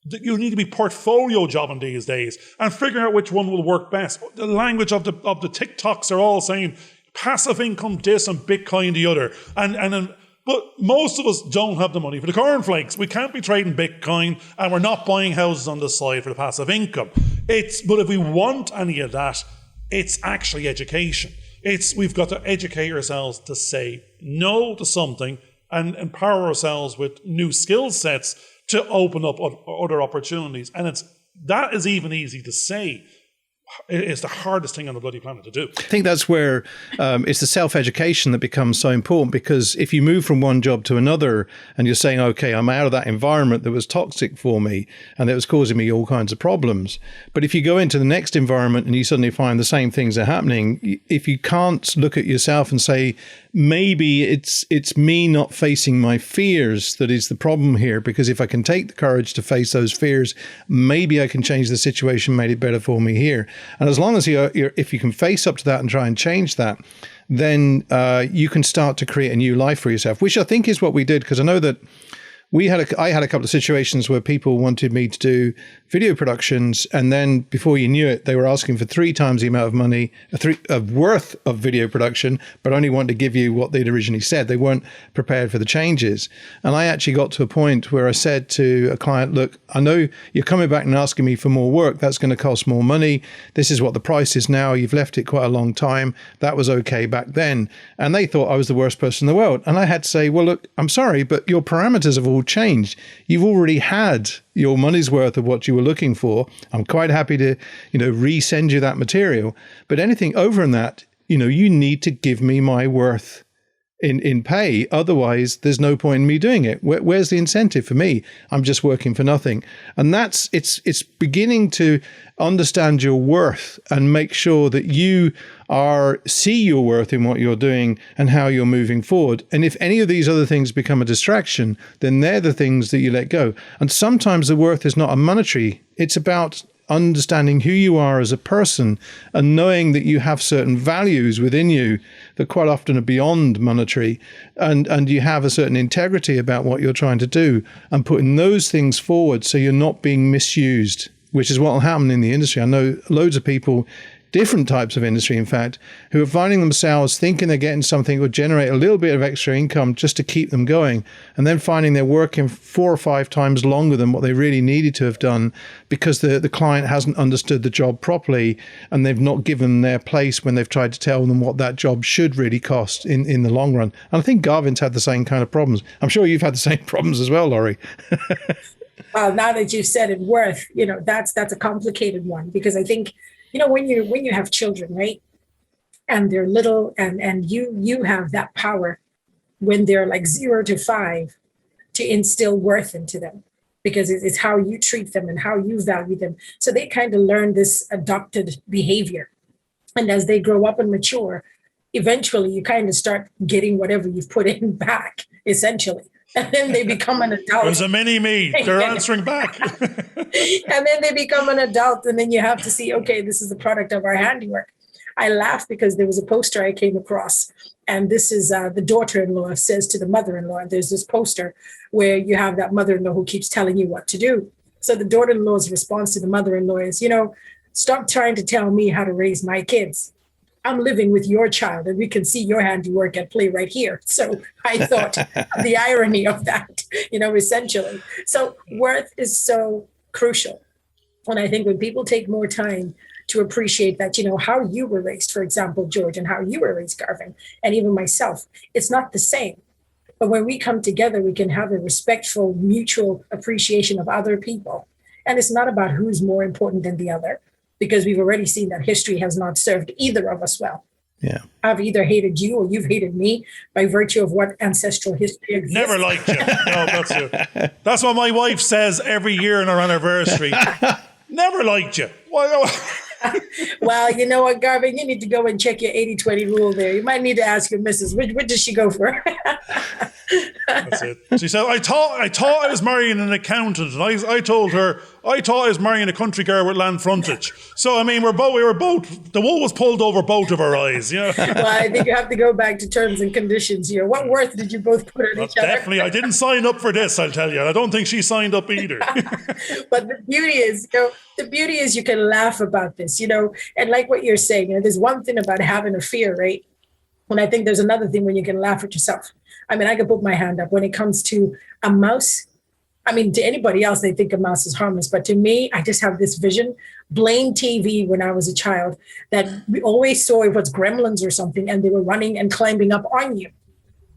You need to be portfolio jobbing these days and figuring out which one will work best. The language of the TikToks are all saying passive income this and Bitcoin the other. But most of us don't have the money for the cornflakes. We can't be trading Bitcoin, and we're not buying houses on the side for the passive income. But if we want any of that, it's actually education. We've got to educate ourselves to say no to something and empower ourselves with new skill sets to open up other opportunities. And that is even easy to say. It's the hardest thing on the bloody planet to do. I think that's where it's the self-education that becomes so important, because if you move from one job to another and you're saying, okay, I'm out of that environment that was toxic for me and that was causing me all kinds of problems. But if you go into the next environment and you suddenly find the same things are happening, if you can't look at yourself and say, maybe it's me not facing my fears that is the problem here, because if I can take the courage to face those fears, maybe I can change the situation, made it better for me here. And as long as if you can face up to that and try and change that, then you can start to create a new life for yourself, which I think is what we did. Because I know that I had a couple of situations where people wanted me to do video productions, and then before you knew it, they were asking for 3 times the amount of money, worth of video production, but only wanted to give you what they'd originally said. They weren't prepared for the changes. And I actually got to a point where I said to a client, look, I know you're coming back and asking me for more work. That's going to cost more money. This is what the price is now. You've left it quite a long time. That was okay back then. And they thought I was the worst person in the world. And I had to say, well, look, I'm sorry, but your parameters have all changed. You've already had your money's worth of what you were looking for. I'm quite happy to, resend you that material. But anything over in that, you need to give me my worth in pay. Otherwise, there's no point in me doing it. Where's the incentive for me? I'm just working for nothing. And it's beginning to understand your worth and make sure that you see your worth in what you're doing and how you're moving forward. And if any of these other things become a distraction, then they're the things that you let go. And sometimes the worth is not a monetary. It's about understanding who you are as a person and knowing that you have certain values within you that quite often are beyond monetary, and you have a certain integrity about what you're trying to do, and putting those things forward so you're not being misused, which is what will happen in the industry. I know loads of people, different types of industry, in fact, who are finding themselves thinking they're getting something that would generate a little bit of extra income just to keep them going, and then finding they're working 4 or 5 times longer than what they really needed to have done because the client hasn't understood the job properly, and they've not given their place when they've tried to tell them what that job should really cost in the long run. And I think Garvin's had the same kind of problems. I'm sure you've had the same problems as well, Lori. Well, now that you've said it, worth, that's a complicated one, because I think, when you have children, right, and they're little, and you have that power when they're like 0 to 5 to instill worth into them, because it's how you treat them and how you value them. So they kind of learn this adopted behavior. And as they grow up and mature, eventually you kind of start getting whatever you've put in back, essentially. And then they become an adult. There's a mini me. They're answering back. And then they become an adult. And then you have to see, okay, this is the product of our handiwork. I laugh because there was a poster I came across. And this is the daughter-in-law says to the mother-in-law. And there's this poster where you have that mother-in-law who keeps telling you what to do. So the daughter-in-law's response to the mother-in-law is, stop trying to tell me how to raise my kids. I'm living with your child, and we can see your handiwork at play right here. So I thought the irony of that, essentially. So worth is so crucial. And I think when people take more time to appreciate that, how you were raised, for example, George, and how you were raised, Garvin, and even myself, it's not the same. But when we come together, we can have a respectful, mutual appreciation of other people. And it's not about who's more important than the other, because we've already seen that history has not served either of us well. Yeah, I've either hated you or you've hated me by virtue of what ancestral history exists. Never liked you. No, that's it. That's what my wife says every year on our anniversary. Never liked you. Well, you know what, Garvin? You need to go and check your 80-20 rule there. You might need to ask your missus, which does she go for? That's it. She said, I thought I was marrying an accountant, and I told her I thought I was marrying a country girl with land frontage. So I mean, we were both. The wool was pulled over both of our eyes. Well, I think you have to go back to terms and conditions here. What worth did you both put on each other? Definitely, I didn't sign up for this. I'll tell you. I don't think she signed up either. But the beauty is, you can laugh about this, and like what you're saying, there's one thing about having a fear, right? And I think there's another thing when you can laugh at yourself. I mean, I can put my hand up when it comes to a mouse. I mean, to anybody else, they think a mouse is harmless. But to me, I just have this vision. Blame TV when I was a child, that we always saw it was gremlins or something, and they were running and climbing up on you.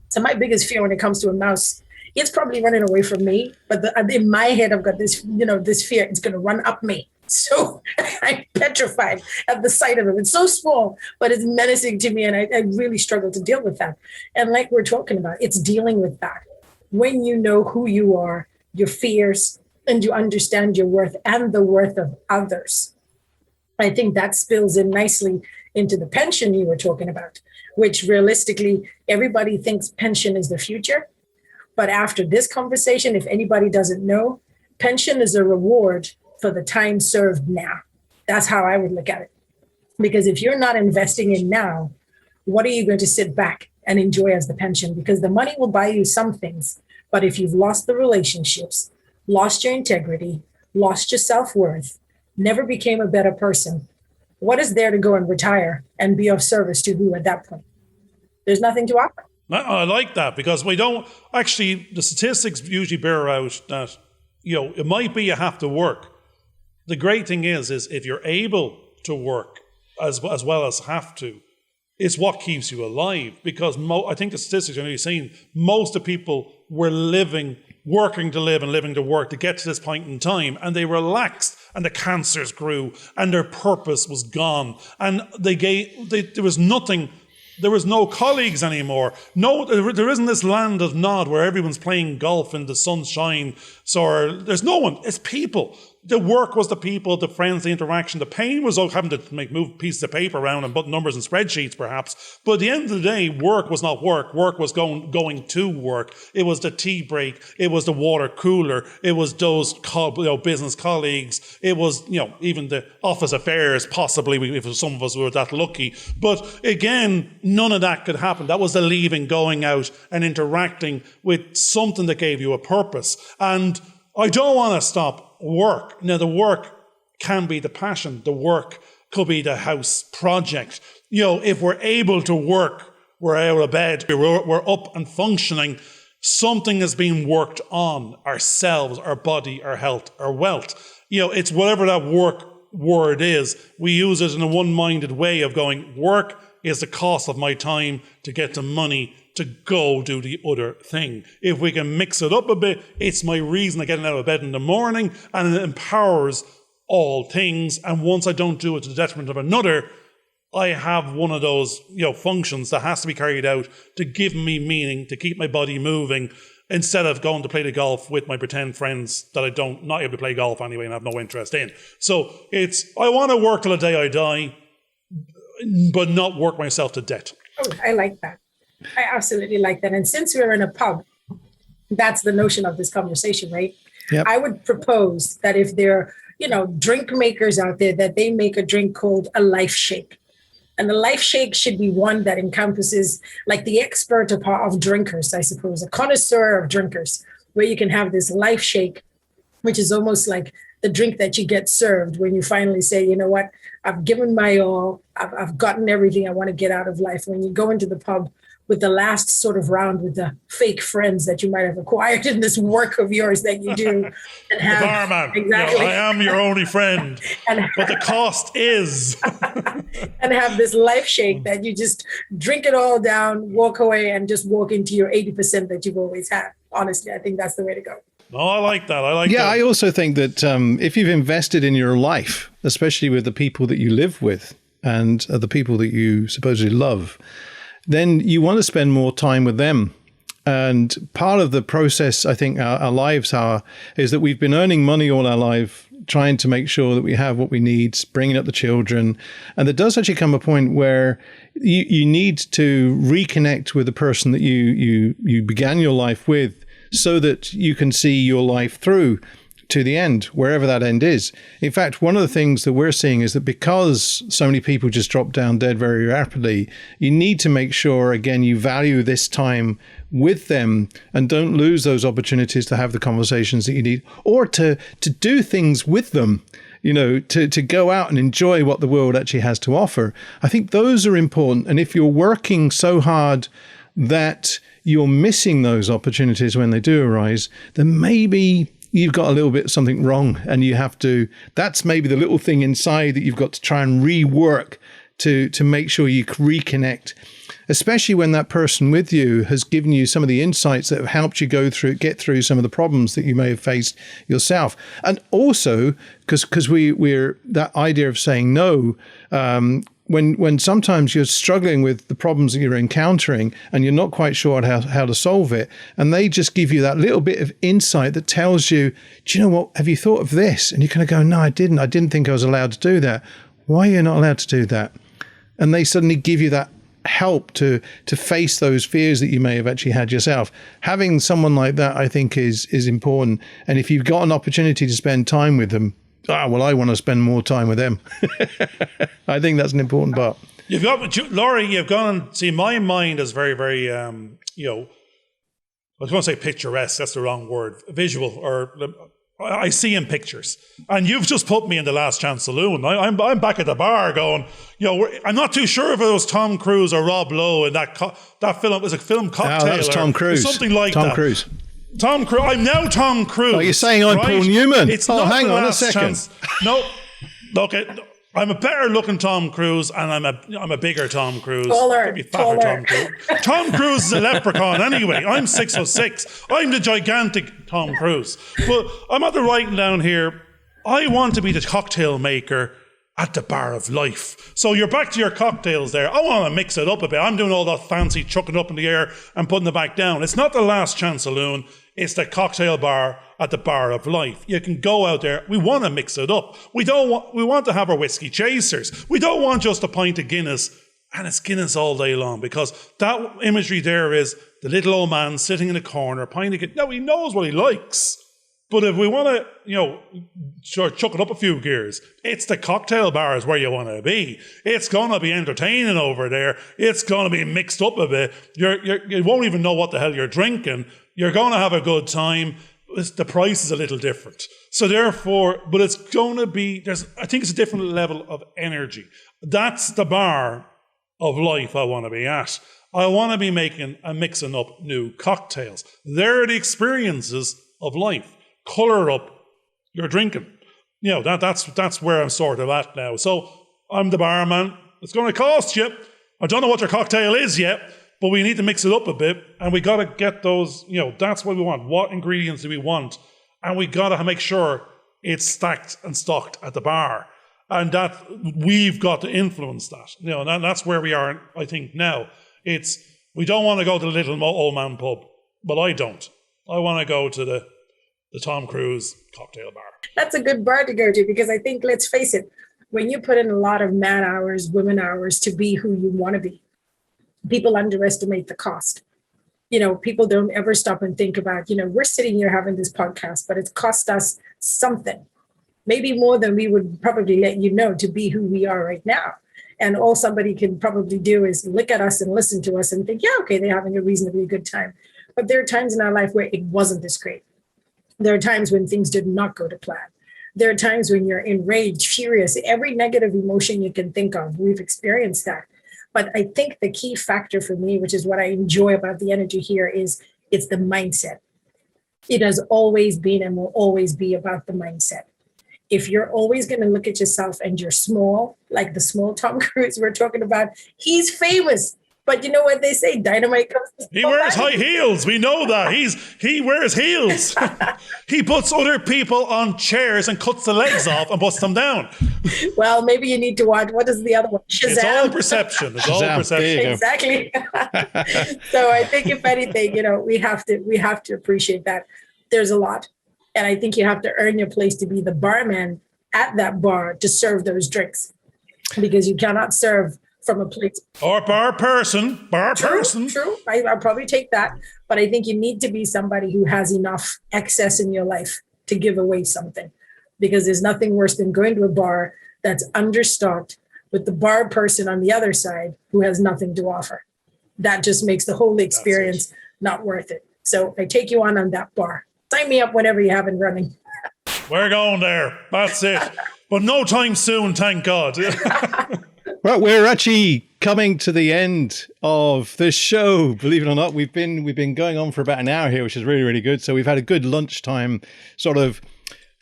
So my biggest fear when it comes to a mouse, it's probably running away from me. But in my head, I've got this, this fear. It's going to run up me. So I'm petrified at the sight of it. It's so small, but it's menacing to me. And I really struggle to deal with that. And like we're talking about, it's dealing with that. When you know who you are, your fears, and you understand your worth and the worth of others. I think that spills in nicely into the pension you were talking about, which realistically, everybody thinks pension is the future. But after this conversation, if anybody doesn't know, pension is a reward for the time served now. That's how I would look at it. Because if you're not investing in now, what are you going to sit back and enjoy as the pension? Because the money will buy you some things. But if you've lost the relationships, lost your integrity, lost your self-worth, never became a better person, what is there to go and retire and be of service to who at that point? There's nothing to offer. I like that, because we don't actually, the statistics usually bear out that, it might be you have to work. The great thing is if you're able to work as well as have to, it's what keeps you alive. Because I think the statistics are really saying most of people were working to live and living to work to get to this point in time, and they relaxed, and the cancers grew, and their purpose was gone, and there was nothing There was no colleagues anymore. No, there isn't this land of nod where everyone's playing golf in the sunshine. So there's no one. It's people. The work was the people, the friends, the interaction. The pain was having to move pieces of paper around and put numbers in spreadsheets, perhaps. But at the end of the day, work was not work. Work was going to work. It was the tea break. It was the water cooler. It was those business colleagues. It was even the office affairs. Possibly, if some of us were that lucky. But again, none of that could happen. That was the leaving, going out and interacting with something that gave you a purpose. And I don't want to stop work. Now, the work can be the passion. The work could be the house project. If we're able to work, we're out of bed, we're up and functioning, something is being worked on, ourselves, our body, our health, our wealth. It's whatever that work word is. We use it in a one-minded way of going, work is the cost of my time to get the money to go do the other thing. If we can mix it up a bit, it's my reason of getting out of bed in the morning, and it empowers all things. And once I don't do it to the detriment of another, I have one of those functions that has to be carried out to give me meaning, to keep my body moving, instead of going to play the golf with my pretend friends that not able to play golf anyway and have no interest in. So I want to work till the day I die, but not work myself to death. Oh, I like that. I absolutely like that. And since we're in a pub, that's the notion of this conversation, right? Yep. I would propose that if there are, drink makers out there, that they make a drink called a life shake. And the life shake should be one that encompasses like the expert of drinkers, I suppose, a connoisseur of drinkers, where you can have this life shake, which is almost like the drink that you get served when you finally say, you know what, I've given my all, I've gotten everything I want to get out of life. When you go into the pub with the last sort of round with the fake friends that you might have acquired in this work of yours that you do. And have, the barman. Exactly. I am your only friend, but the cost is. And have this life shake that you just drink it all down, walk away, and just walk into your 80% that you've always had. Honestly, I think that's the way to go. Oh, I like that. I also think that if you've invested in your life, especially with the people that you live with and the people that you supposedly love, then you want to spend more time with them. And part of the process, I think, our lives is that we've been earning money all our life, trying to make sure that we have what we need, bringing up the children. And there does actually come a point where you need to reconnect with the person that you began your life with, so that you can see your life through to the end, wherever that end is. In fact, one of the things that we're seeing is that because so many people just drop down dead very rapidly, you need to make sure, again, you value this time with them and don't lose those opportunities to have the conversations that you need, or to do things with them, to go out and enjoy what the world actually has to offer. I think those are important. And if you're working so hard that you're missing those opportunities when they do arise, then maybe you've got a little bit something wrong, and that's maybe the little thing inside that you've got to try and rework to make sure you reconnect, especially when that person with you has given you some of the insights that have helped you get through some of the problems that you may have faced yourself. And also, because we're that idea of saying no, when sometimes you're struggling with the problems that you're encountering and you're not quite sure how to solve it, and they just give you that little bit of insight that tells you, do you know what, have you thought of this? And you're going to go, no, I didn't think I was allowed to do that. Why are you not allowed to do that? And they suddenly give you that help to face those fears that you may have actually had yourself. Having someone like that, I think, is important. And if you've got an opportunity to spend time with them, I want to spend more time with them. I think that's an important part. Lori, you've gone, see, my mind is very, very, I was going to say picturesque, that's the wrong word, visual, or I see in pictures. And you've just put me in the Last Chance Saloon. I'm back at the bar going, I'm not too sure if it was Tom Cruise or Rob Lowe in that film. It was a film Cocktail. No, that was Tom Cruise. Something like that. Tom Cruise. Tom Cruise. I'm now Tom Cruise. Oh, you're saying I'm Paul Newman? Hang on a second. No, okay. I'm a better looking Tom Cruise, and I'm a bigger Tom Cruise. Taller. Tom Cruise. Tom Cruise is a leprechaun anyway. I'm 6'6". I'm the gigantic Tom Cruise. But I'm at the writing down here. I want to be the cocktail maker at the bar of life. So you're back to your cocktails there. I want to mix it up a bit. I'm doing all that fancy chucking it up in the air and putting it back down. It's not the Last Chance Saloon. It's the cocktail bar at the bar of life. You can go out there. We want to mix it up. We want to have our whiskey chasers. We don't want just a pint of Guinness, and it's Guinness all day long, because that imagery there is the little old man sitting in a corner, a pint of Guinness. Now, he knows what he likes. But if we want to, sort of chuck it up a few gears, it's the cocktail bars where you want to be. It's going to be entertaining over there. It's going to be mixed up a bit. You won't even know what the hell you're drinking. You're going to have a good time. The price is a little different. So therefore, but it's going to be, I think it's a different level of energy. That's the bar of life I want to be at. I want to be making and mixing up new cocktails. They're the experiences of life. Colour up your drinking. That's where I'm sort of at now. So I'm the barman. It's going to cost you. I don't know what your cocktail is yet, but we need to mix it up a bit, and we got to get those, that's what we want. What ingredients do we want? And we got to make sure it's stacked and stocked at the bar. And that we've got to influence that. And that's where we are, I think, now. We don't want to go to the little old man pub, but I don't. I want to go to the Tom Cruise cocktail bar. That's a good bar to go to, because I think, let's face it, when you put in a lot of man hours, women hours to be who you want to be, people underestimate the cost. People don't ever stop and think about, we're sitting here having this podcast, but it's cost us something, maybe more than we would probably let you know, to be who we are right now. And all somebody can probably do is look at us and listen to us and think, yeah, okay, they're having a reasonably good time. But there are times in our life where it wasn't this great. There are times when things did not go to plan. There are times when you're enraged, furious, every negative emotion you can think of. We've experienced that. But I think the key factor for me, which is what I enjoy about the energy here, is it's the mindset. It has always been and will always be about the mindset. If you're always going to look at yourself and you're small, like the small Tom Cruise we're talking about, he's famous. But you know what they say? Dynamite comes to He wears high heels. We know that. He wears heels. He puts other people on chairs and cuts the legs off and puts them down. Well, maybe you need to watch. What is the other one? Shazam. It's all perception. It's all perception. Exactly. So I think, if anything, we have to appreciate that. There's a lot. And I think you have to earn your place to be the barman at that bar to serve those drinks, because you cannot serve from a place. Or bar person. True. I'll probably take that. But I think you need to be somebody who has enough excess in your life to give away something, because there's nothing worse than going to a bar that's understocked with the bar person on the other side who has nothing to offer. That just makes the whole experience not worth it. So I take you on that bar. Sign me up whenever you have it running. We're going there. That's it. But no time soon, thank God. Right, we're actually coming to the end of the show. Believe it or not, we've been going on for about an hour here, which is really, really good. So we've had a good lunchtime sort of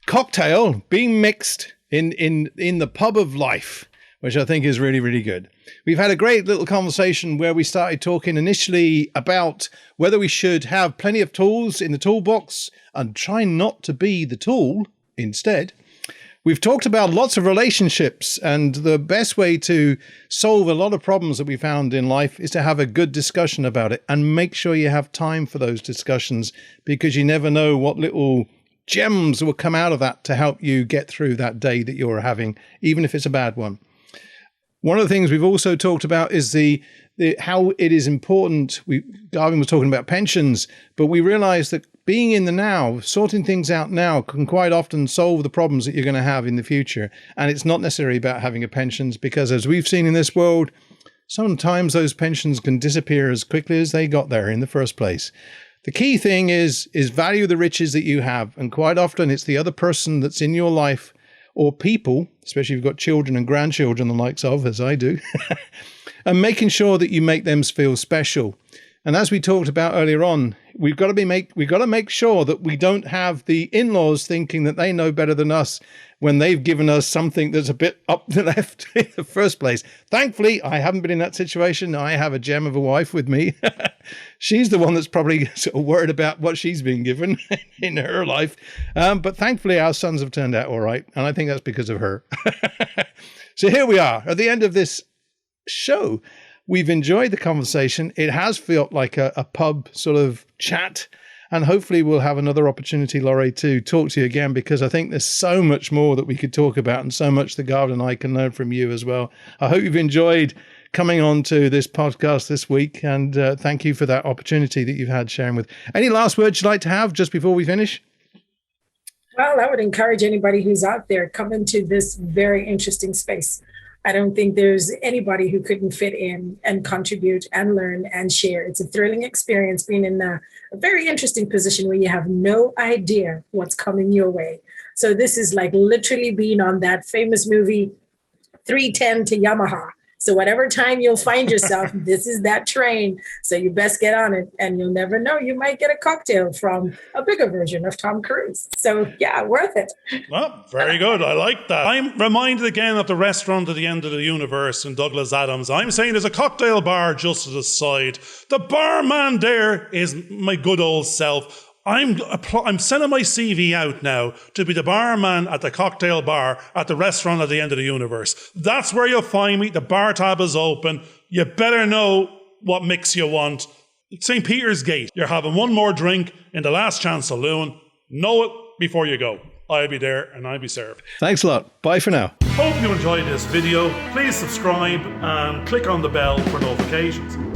cocktail being mixed in the pub of life, which I think is really, really good. We've had a great little conversation where we started talking initially about whether we should have plenty of tools in the toolbox and try not to be the tool instead. We've talked about lots of relationships, and the best way to solve a lot of problems that we found in life is to have a good discussion about it, and make sure you have time for those discussions, because you never know what little gems will come out of that to help you get through that day that you're having, even if it's a bad one. One of the things we've also talked about is the how it is important. Garvin was talking about pensions, but we realized that being in the now, sorting things out now, can quite often solve the problems that you're going to have in the future. And it's not necessarily about having a pensions, because as we've seen in this world, sometimes those pensions can disappear as quickly as they got there in the first place. The key thing is value the riches that you have. And quite often it's the other person that's in your life, or people, especially if you've got children and grandchildren, the likes of, as I do, and making sure that you make them feel special. And as we talked about earlier on, we've got to make sure that we don't have the in-laws thinking that they know better than us when they've given us something that's a bit up the left in the first place. Thankfully, I haven't been in that situation. I have a gem of a wife with me. She's the one that's probably sort of worried about what she's been given in her life. But thankfully, our sons have turned out all right. And I think that's because of her. So here we are at the end of this show. We've enjoyed the conversation. It has felt like a pub sort of chat. And hopefully we'll have another opportunity, Lori, to talk to you again, because I think there's so much more that we could talk about and so much that Garvin and I can learn from you as well. I hope you've enjoyed coming on to this podcast this week. And thank you for that opportunity that you've had sharing with. Any last words you'd like to have just before we finish? Well, I would encourage anybody who's out there, come into this very interesting space. I don't think there's anybody who couldn't fit in and contribute and learn and share. It's a thrilling experience being in a very interesting position where you have no idea what's coming your way. So this is like literally being on that famous movie 310 to Yamaha. So whatever time you'll find yourself, this is that train. So you best get on it, and you'll never know. You might get a cocktail from a bigger version of Tom Cruise. So yeah, worth it. Well, very good. I like that. I'm reminded again of the restaurant at the end of the universe in Douglas Adams. I'm saying there's a cocktail bar just to the side. The barman there is my good old self. I'm sending my CV out now to be the barman at the cocktail bar at the restaurant at the end of the universe. That's where you'll find me. The bar tab is open. You better know what mix you want. St. Peter's Gate. You're having one more drink in the Last Chance Saloon. Know it before you go. I'll be there and I'll be served. Thanks a lot. Bye for now. Hope you enjoyed this video. Please subscribe and click on the bell for notifications.